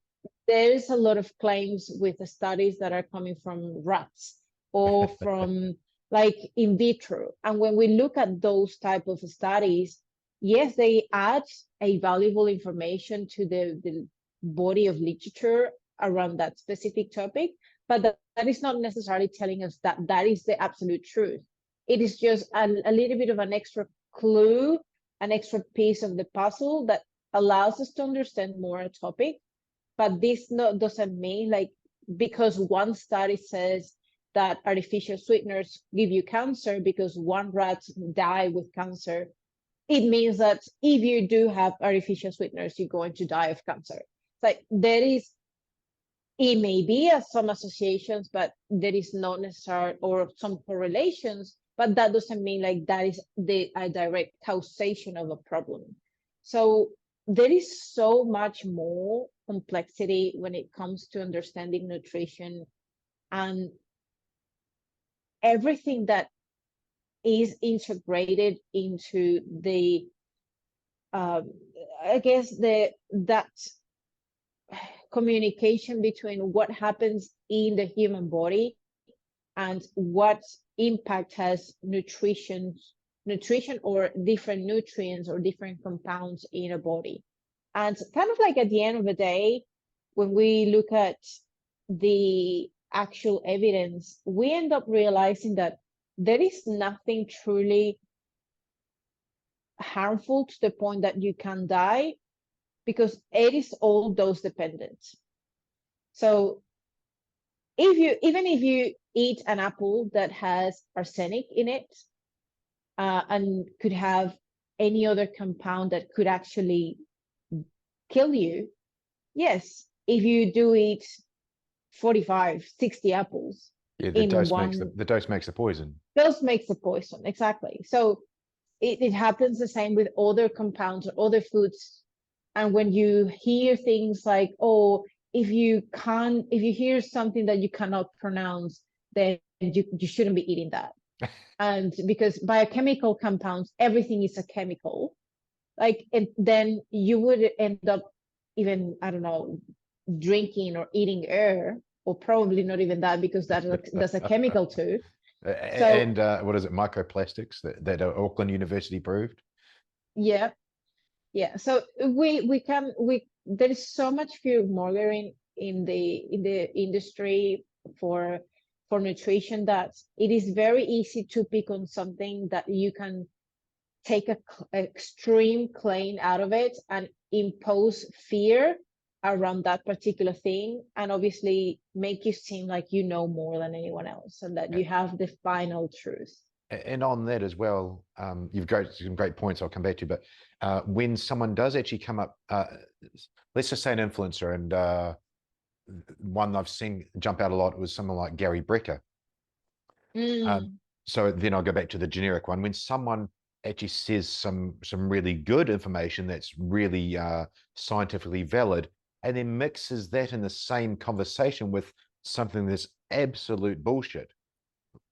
there's a lot of claims with the studies that are coming from rats or from like in vitro. And when we look at those type of studies, yes, they add a valuable information to the body of literature around that specific topic, but that is not necessarily telling us that that is the absolute truth. It is just a little bit of an extra clue, an extra piece of the puzzle that allows us to understand more a topic. But this doesn't mean, like, because one study says that artificial sweeteners give you cancer because one rat died with cancer, it means that if you do have artificial sweeteners, you're going to die of cancer. It's like it may be some associations, but there is not necessarily, or some correlations, but that doesn't mean like that is a direct causation of a problem. So there is so much more complexity when it comes to understanding nutrition, and everything that is integrated into the I guess that communication between what happens in the human body and what impact has nutrition or different nutrients or different compounds in a body. And kind of like at the end of the day, when we look at the actual evidence, we end up realizing that there is nothing truly harmful to the point that you can die, because it is all dose dependent. So even if you eat an apple that has arsenic in it, and could have any other compound that could actually kill you. Yes, if you do eat 45, 60 apples the dose makes the poison. Dose makes the poison, exactly. So it happens the same with other compounds or other foods. And when you hear things like, oh, if you hear something that you cannot pronounce, then you shouldn't be eating that. And because biochemical compounds, everything is a chemical, like, and then you would end up even, I don't know, drinking or eating air, or probably not even that, because that's a chemical too. And what is it, microplastics that Auckland University proved? Yeah. So there is so much fear mongering in the industry for nutrition that it is very easy to pick on something that you can take a extreme claim out of it and impose fear around that particular thing, and obviously make you seem like you know more than anyone else and that you have the final truth. And on that as well, you've got some great points I'll come back to, but when someone does actually come up, let's just say an influencer, and one I've seen jump out a lot was someone like Gary Brecker. So then I'll go back to the generic one. When someone actually says some really good information that's really scientifically valid, and then mixes that in the same conversation with something that's absolute bullshit,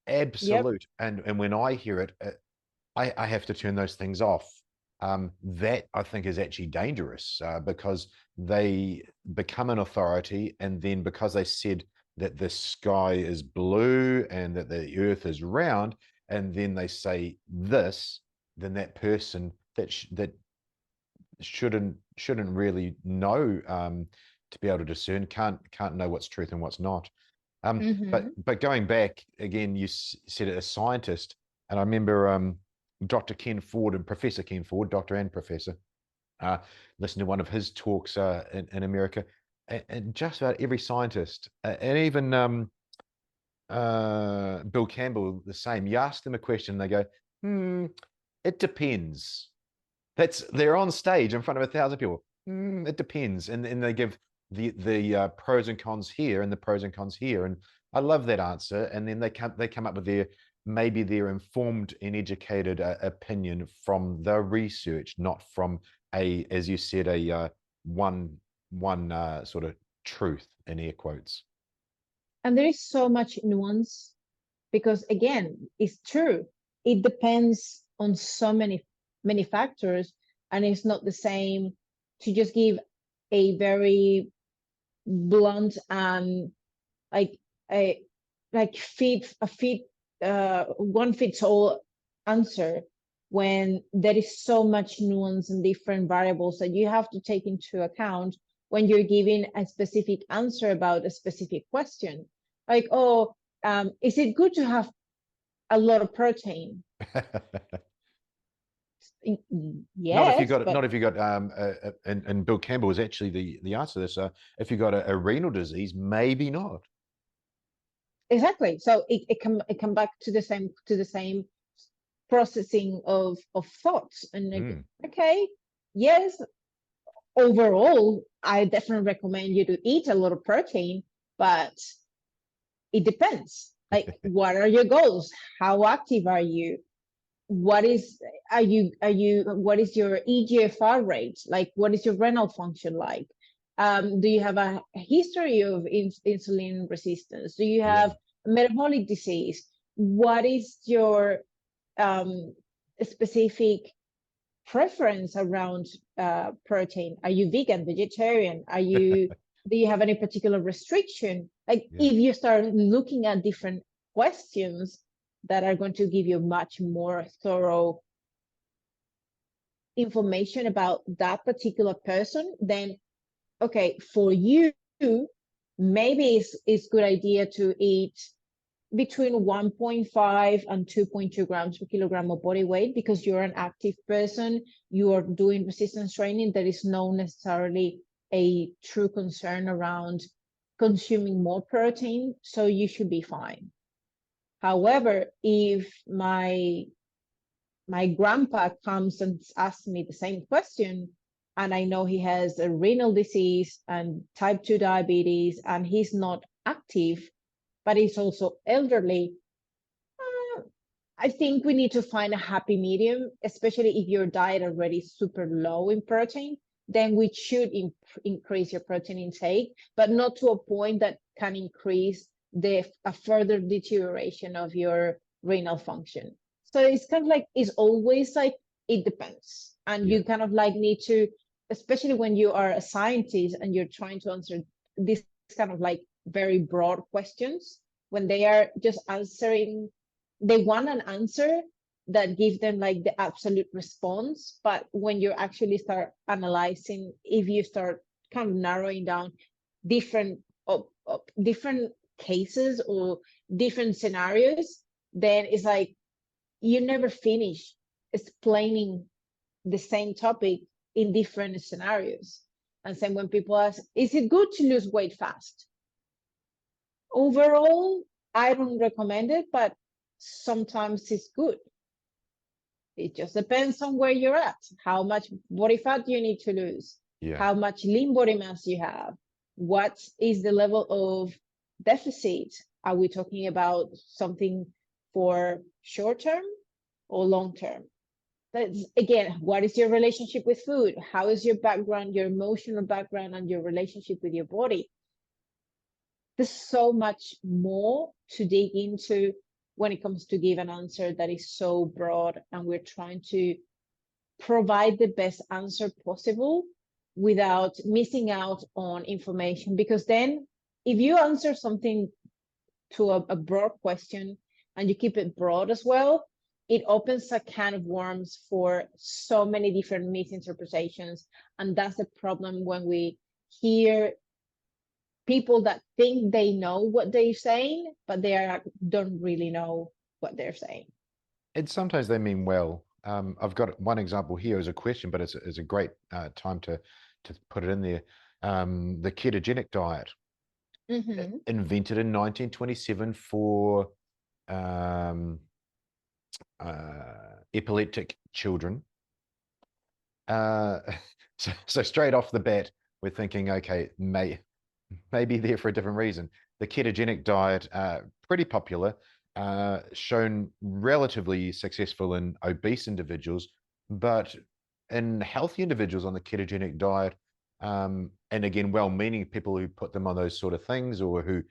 absolute. Yep. And when I hear it, I have to turn those things off. That I think is actually dangerous because they become an authority, and then because they said that the sky is blue and that the earth is round, and then they say this, then that person that shouldn't really know to be able to discern can't know what's truth and what's not. But going back again, you said it, a scientist, and I remember Dr. Ken Ford and Professor Ken Ford, doctor and professor, listened to one of his talks in America, and just about every scientist, and even Bill Campbell, the same. You ask them a question, and they go, it depends. They're on stage in front of 1,000 people. It depends, and they give the pros and cons here and the pros and cons here, and I love that answer. And then they come up with their informed and educated opinion from the research, not from as you said, one sort of truth in air quotes. And there is so much nuance, because again, it's true, it depends on so many factors, and it's not the same to just give a very blunt and one fits all answer, when there is so much nuance and different variables that you have to take into account when you're giving a specific answer about a specific question. Like, is it good to have a lot of protein? Yes, not if you got and Bill Campbell was actually the answer to this. If you got a renal disease, maybe not. Exactly. So it come back to the same processing of thoughts, and okay, yes, overall I definitely recommend you to eat a lot of protein, but it depends. Like, what are your goals? How active are you? What is your eGFR rate? Like, what is your renal function like? Do you have a history of insulin resistance? Do you have metabolic disease? What is your specific preference around protein? Are you vegan, vegetarian? Do you have any particular restriction? Like, if you start looking at different questions that are going to give you much more thorough information about that particular person, then okay, for you, maybe it's good idea to eat between 1.5 and 2.2 grams per kilogram of body weight, because you're an active person, you are doing resistance training. There is no necessarily a true concern around consuming more protein, so you should be fine. However, if my grandpa comes and asks me the same question, and I know he has a renal disease and type 2 diabetes, and he's not active, but he's also elderly. I think we need to find a happy medium, especially if your diet already is super low in protein, then we should increase your protein intake, but not to a point that can increase a further deterioration of your renal function. So it's kind of like, it's always like, it depends. And you kind of like need to, especially when you are a scientist and you're trying to answer this kind of like very broad questions, when they are just answering, they want an answer that gives them like the absolute response. But when you actually start analyzing, if you start kind of narrowing down different cases or different scenarios, then it's like you never finish explaining the same topic in different scenarios. And same when people ask, is it good to lose weight fast? Overall, I don't recommend it, but sometimes it's good. It just depends on where you're at, how much body fat you need to lose, how much lean body mass you have, what is the level of deficit. Are we talking about something for short term or long term? That's, again, what is your relationship with food? How is your background, your emotional background, and your relationship with your body? There's so much more to dig into when it comes to give an answer that is so broad, and we're trying to provide the best answer possible without missing out on information. Because then if you answer something to a broad question and you keep it broad as well, it opens a can of worms for so many different misinterpretations. And that's the problem when we hear people that think they know what they're saying, but they don't really know what they're saying. And sometimes they mean well. I've got one example here as a question, but it's a great time to put it in there. The ketogenic diet, invented in 1927 for epileptic children. So straight off the bat, we're thinking, okay, maybe there for a different reason. The ketogenic diet, pretty popular, shown relatively successful in obese individuals, but in healthy individuals on the ketogenic diet, and again, well-meaning people who put them on those sort of things or who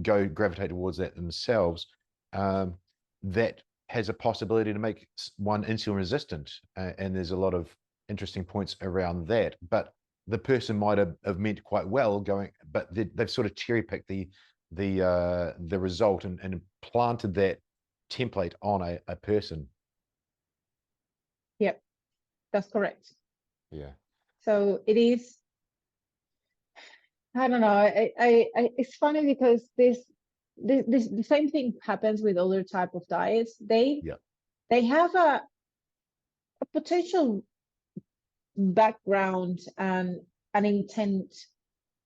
gravitate towards that themselves, that has a possibility to make one insulin resistant. And there's a lot of interesting points around that. But the person might have meant quite well but they've sort of cherry-picked the result and planted that template on a person. Yep, that's correct. Yeah. So it is, I don't know, it's funny because the same thing happens with other type of diets. They have a potential background and an intent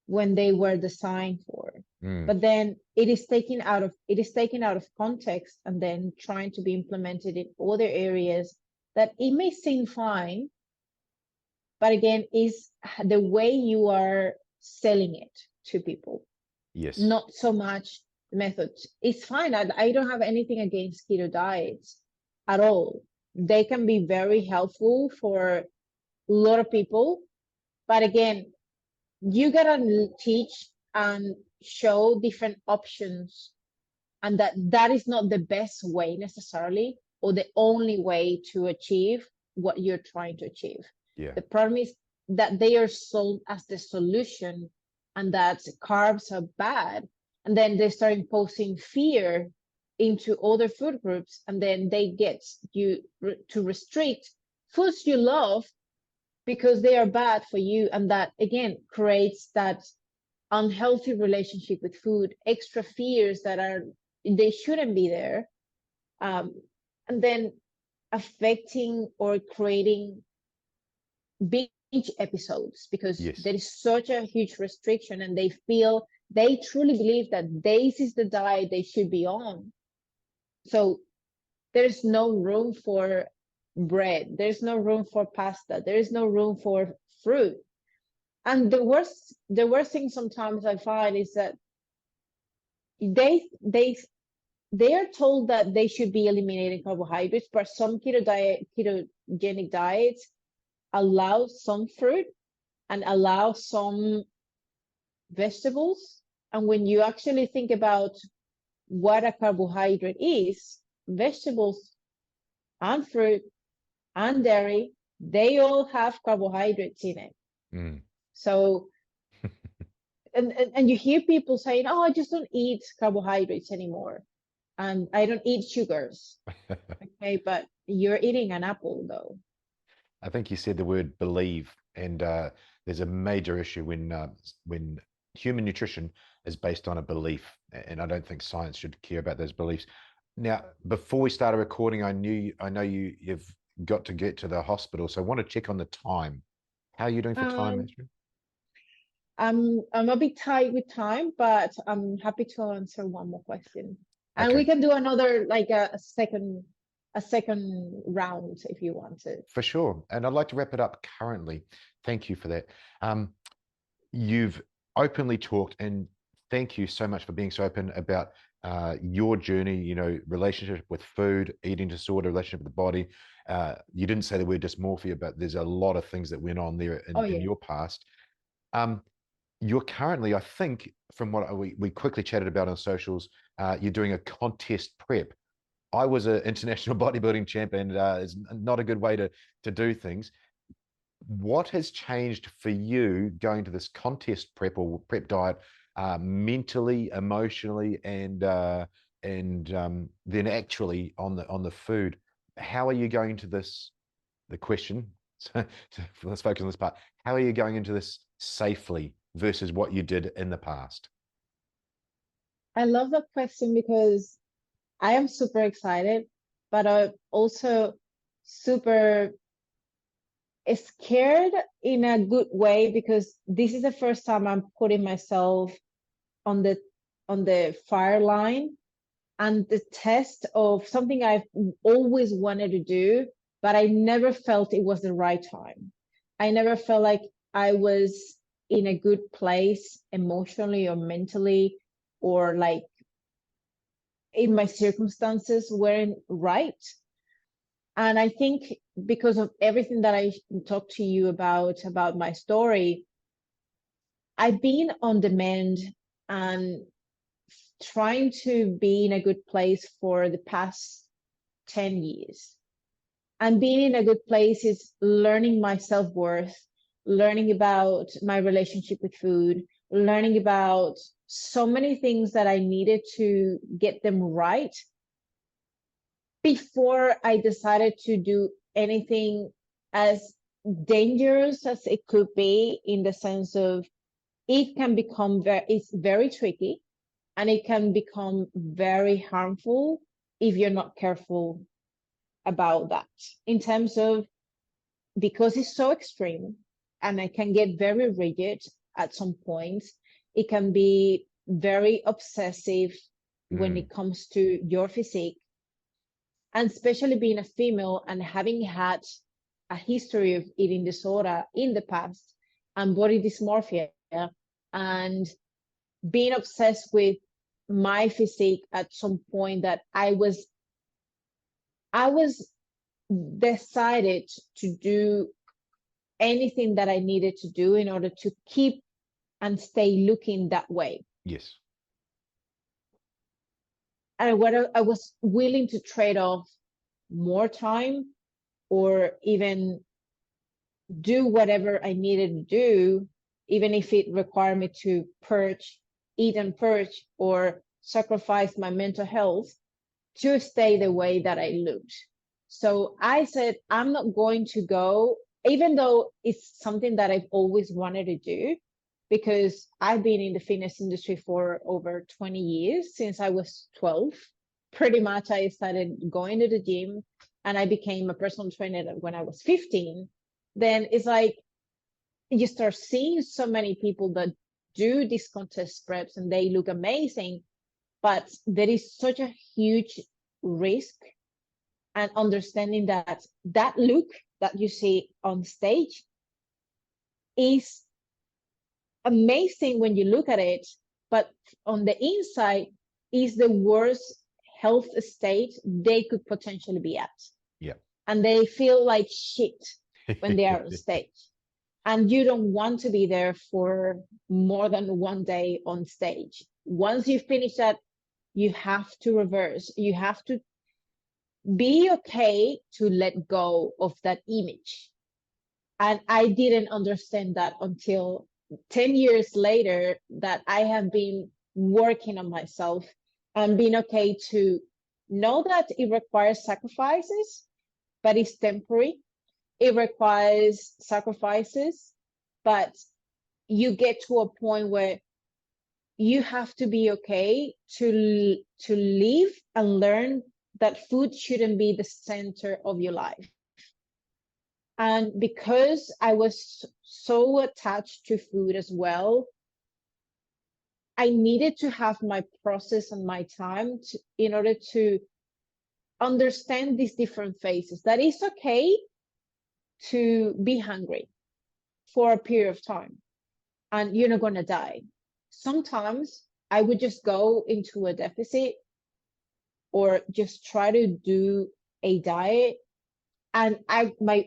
when they were designed for, but then it is taken out of context and then trying to be implemented in other areas that it may seem fine, but again, is the way you are selling it to people. Yes. Not so much the method. It's fine. I don't have anything against keto diets at all. They can be very helpful for a lot of people, but again, you gotta teach and show different options, and that is not the best way necessarily or the only way to achieve what you're trying to achieve. The problem is that they are sold as the solution and that carbs are bad, and then they start imposing fear into other food groups, and then they get you to restrict foods you love because they are bad for you, and that again creates that unhealthy relationship with food, extra fears that they shouldn't be there, and then affecting or creating binge episodes because there is such a huge restriction, and they truly believe that this is the diet they should be on. So there's no room for bread, there's no room for pasta, there is no room for fruit. And the worst thing sometimes I find is that they are told that they should be eliminating carbohydrates, but some ketogenic diets allow some fruit and allow some vegetables. And when you actually think about what a carbohydrate is, vegetables and fruit and dairy, they all have carbohydrates in it. So and you hear people saying, oh, I just don't eat carbohydrates anymore, and I don't eat sugars. Okay, but you're eating an apple though. I think you said the word believe, and there's a major issue when human nutrition is based on a belief, and I don't think science should care about those beliefs. Now, before we started recording, I know you've got to get to the hospital, so I want to check on the time. How are you doing for time, Astrid? I'm a bit tight with time, but I'm happy to answer one more question, and we can do another, like a second round if you want to. For sure, and I'd like to wrap it up currently. Thank you for that. You've openly talked, and thank you so much for being so open about your journey, relationship with food, eating disorder, relationship with the body. You didn't say the word dysmorphia, but there's a lot of things that went on there in your past. You're currently, I think, from what we quickly chatted about on socials, you're doing a contest prep. I was an international bodybuilding champ, and it's not a good way to do things. What has changed for you going to this contest prep or prep diet, mentally, emotionally, and then actually on the food? How are you going to this? The question. So let's focus on this part. How are you going into this safely versus what you did in the past? I love that question because I am super excited, but I'm also super scared in a good way, because this is the first time I'm putting myself on the fire line and the test of something I've always wanted to do, but I never felt it was the right time. I never felt like I was in a good place emotionally or mentally, or like in my circumstances weren't right. And I think because of everything that I talked to you about my story, I've been on demand and trying to be in a good place for the past 10 years. And being in a good place is learning my self-worth, learning about my relationship with food, learning about so many things that I needed to get them right before I decided to do anything as dangerous as it could be, in the sense of it can become it's very tricky, and it can become very harmful if you're not careful about that, in terms of, because it's so extreme and it can get very rigid at some points. It can be very obsessive when it comes to your physique, and especially being a female and having had a history of eating disorder in the past and body dysmorphia, and being obsessed with my physique at some point, that I was decided to do anything that I needed to do in order to keep and stay looking that way. Yes. And whether I was willing to trade off more time, or even do whatever I needed to do, even if it required me to eat and purge, or sacrifice my mental health to stay the way that I looked. So I said, I'm not going to go, even though it's something that I've always wanted to do, because I've been in the fitness industry for over 20 years, since I was 12. Pretty much I started going to the gym, and I became a personal trainer when I was 15. Then it's like, you start seeing so many people that do these contest preps and they look amazing, but there is such a huge risk, and understanding that look that you see on stage is amazing when you look at it, but on the inside is the worst health state they could potentially be at. Yeah. And they feel like shit when they are on stage. And you don't want to be there for more than one day on stage. Once you finish that, you have to reverse. You have to be okay to let go of that image. And I didn't understand that until 10 years later, that I have been working on myself and being okay to know that it requires sacrifices, but it's temporary. It requires sacrifices, but you get to a point where you have to be okay to live and learn that food shouldn't be the center of your life. And because I was so attached to food as well, I needed to have my process and my time in order to understand these different phases. That it's okay to be hungry for a period of time and you're not going to die. Sometimes I would just go into a deficit or just try to do a diet, and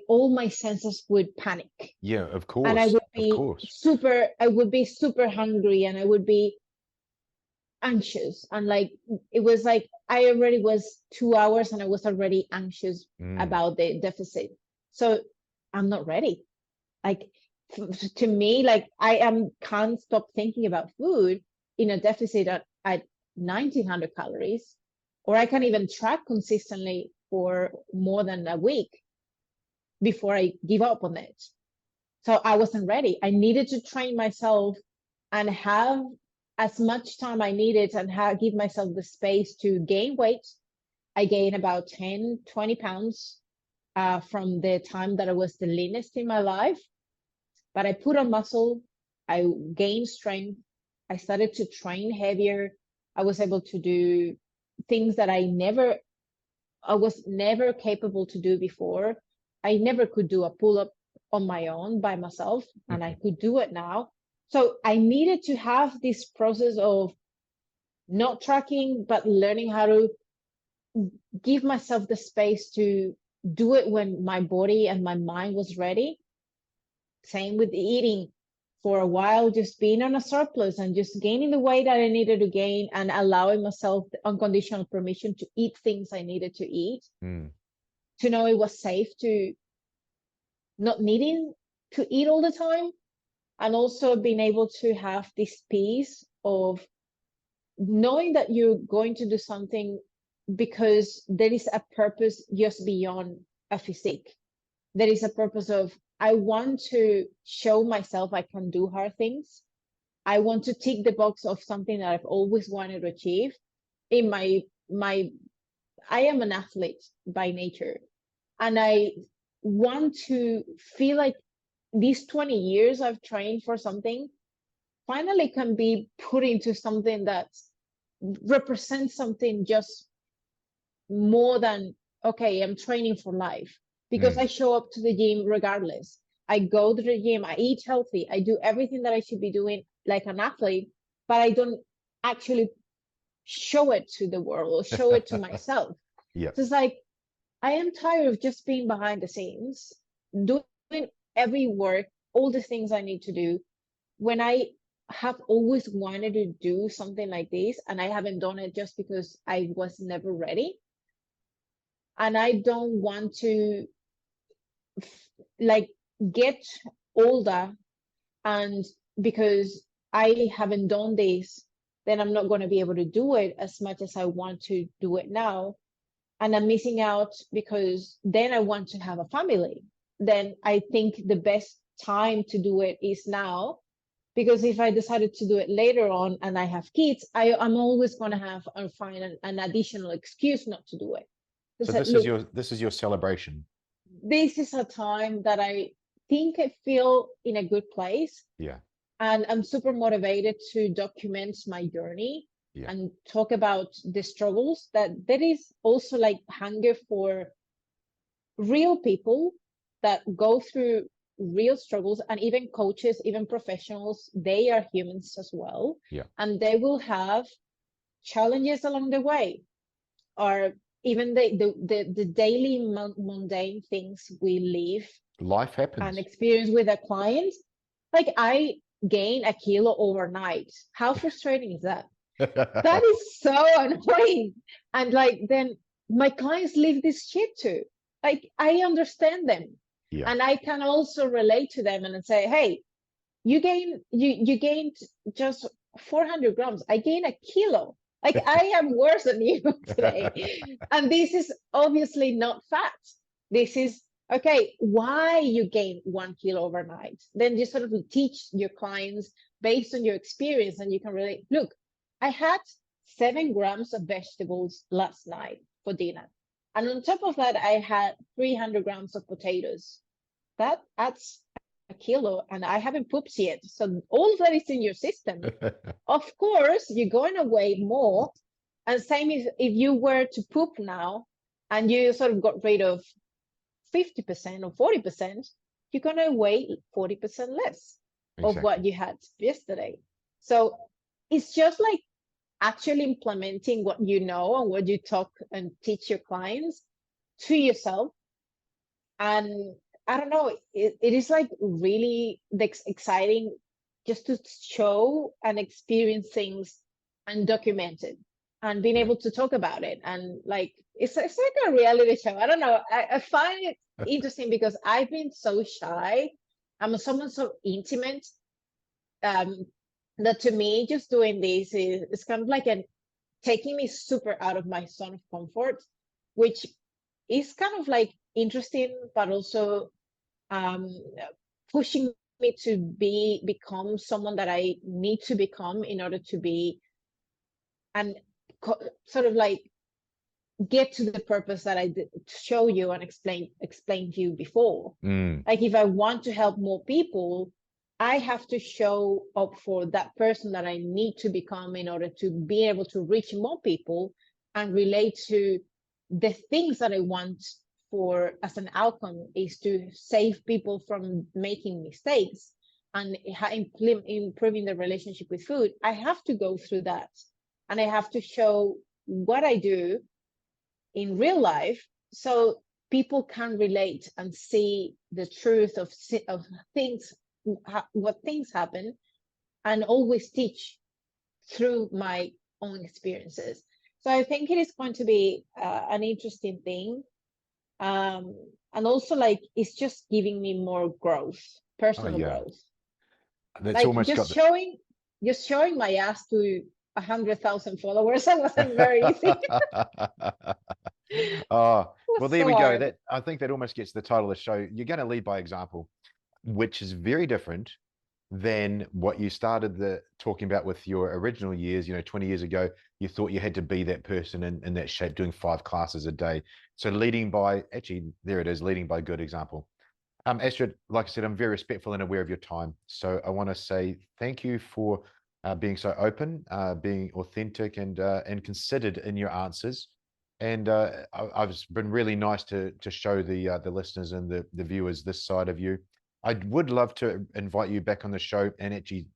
all my senses would panic. Yeah, of course. And I would be super hungry, and I would be anxious. And like, it was like, I already was 2 hours and I was already anxious about the deficit. So I'm not ready. Like, to me, like, can't stop thinking about food in a deficit at 1900 calories, or I can't even track consistently for more than a week before I give up on it. So I wasn't ready. I needed to train myself and have as much time I needed and give myself the space to gain weight. I gained about 10, 20 pounds from the time that I was the leanest in my life. But I put on muscle, I gained strength, I started to train heavier. I was able to do things that I was never capable to do before. I never could do a pull-up on my own by myself, and I could do it now. So I needed to have this process of not tracking, but learning how to give myself the space to do it when my body and my mind was ready. Same with eating. For a while, just being on a surplus and just gaining the weight that I needed to gain and allowing myself the unconditional permission to eat things I needed to eat, to know it was safe to not needing to eat all the time, and also being able to have this peace of knowing that you're going to do something because there is a purpose just beyond a physique. There is a purpose of, I want to show myself I can do hard things. I want to tick the box of something that I've always wanted to achieve. In I am an athlete by nature, and I want to feel like these 20 years I've trained for something finally can be put into something that represents something just more than, okay, I'm training for life. Because I show up to the gym regardless. I go to the gym, I eat healthy, I do everything that I should be doing like an athlete, but I don't actually show it to the world or show it to myself. Yeah. So it's like, I am tired of just being behind the scenes, doing every work, all the things I need to do, when I have always wanted to do something like this, and I haven't done it just because I was never ready. And I don't want to like get older, and because I haven't done this, then I'm not going to be able to do it as much as I want to do it now. And I'm missing out because then I want to have a family. Then I think the best time to do it is now, because if I decided to do it later on and I have kids, I'm always going to have and find an additional excuse not to do it. So this is your celebration. This is a time that I think I feel in a good place. Yeah. And I'm super motivated to document my journey and talk about the struggles, that there is also like hunger for real people that go through real struggles, and even coaches, even professionals, they are humans as well. Yeah. And they will have challenges along the way, or even the daily mundane things we live. Life happens. And experience with a client. Like, I gain a kilo overnight. How frustrating is that? That is so annoying. And like, then my clients live this shit too. Like, I understand them. Yeah. And I can also relate to them and say, hey, you gained just 400 grams. I gained a kilo. Like, I am worse than you today. And this is obviously not fat. This is, okay, why you gain 1 kilo overnight. Then you sort of teach your clients based on your experience, and you can relate. Look, I had 7 grams of vegetables last night for dinner. And on top of that, I had 300 grams of potatoes. That adds a kilo, and I haven't pooped yet. So all of that is in your system. Of course, you're going to weigh more. And same if you were to poop now and you sort of got rid of 50% or 40%, you're going to weigh 40% less of what you had yesterday. So it's just like actually implementing what you know and what you talk and teach your clients to yourself. And I don't know, it is like really exciting just to show and experience things and document it and being able to talk about it. And like, it's like a reality show. I don't know. I find it interesting because I've been so shy. I'm someone so intimate that to me, just doing this is kind of like taking me super out of my zone of comfort, which is kind of like interesting, but also pushing me to become someone that I need to become in order to be and sort of like get to the purpose that I did show you and explain to you before. Like, if I want to help more people, I have to show up for that person that I need to become in order to be able to reach more people and relate to the things that I want for as an outcome is to save people from making mistakes and improving the relationship with food. I have to go through that, and I have to show what I do in real life so people can relate and see the truth of things, what things happen, and always teach through my own experiences. So I think it is going to be an interesting thing. And also, like, it's just giving me more growth, personal growth. That's like almost just showing my ass to 100,000 followers. That wasn't very easy. Oh, well, there we go. Hard. That, I think that almost gets the title of the show. You're going to lead by example, which is very different than what you started talking about with your original years. 20 years ago, you thought you had to be that person in that shape, doing 5 classes a day. So leading by, actually, there it is, leading by good example. Astrid, like I said, I'm very respectful and aware of your time. So I want to say thank you for being so open, being authentic and considered in your answers. And it's been really nice to show the listeners and the viewers this side of you. I would love to invite you back on the show and actually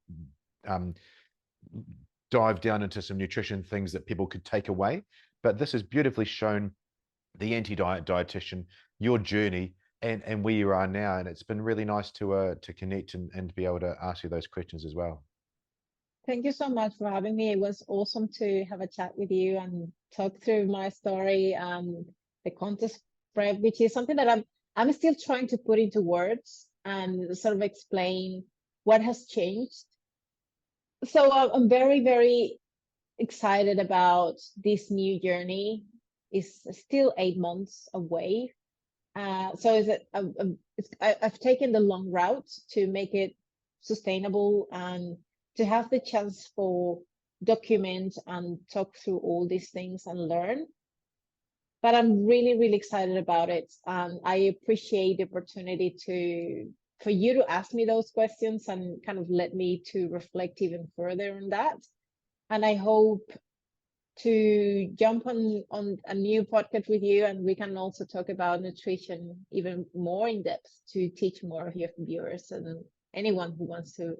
dive down into some nutrition things that people could take away. But this has beautifully shown the Anti-Diet Dietitian, your journey, and where you are now. And it's been really nice to connect and to be able to ask you those questions as well. Thank you so much for having me. It was awesome to have a chat with you and talk through my story and the contest prep, which is something that I'm still trying to put into words and sort of explain what has changed. So I'm very, very excited about this new journey. It's still 8 months away. So I've taken the long route to make it sustainable and to have the chance for document and talk through all these things and learn. But I'm really, really excited about it. I appreciate the opportunity for you to ask me those questions and kind of let me to reflect even further on that. And I hope to jump on a new podcast with you, and we can also talk about nutrition even more in depth to teach more of your viewers and anyone who wants to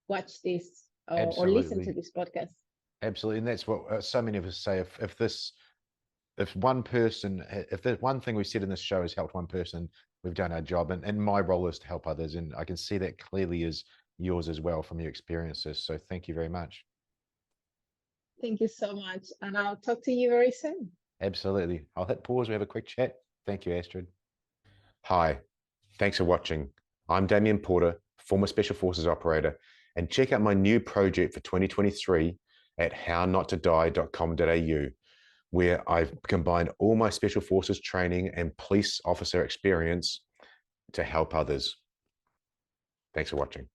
watch this or listen to this podcast. Absolutely. And that's what so many of us say. If one person, if the one thing we said in this show has helped one person, we've done our job. And my role is to help others. And I can see that clearly is yours as well from your experiences. So thank you very much. Thank you so much. And I'll talk to you very soon. Absolutely. I'll hit pause. We have a quick chat. Thank you, Astrid. Hi, thanks for watching. I'm Damien Porter, former Special Forces operator, and check out my new project for 2023 at hownottodie.com.au, where I've combined all my Special Forces training and police officer experience to help others. Thanks for watching.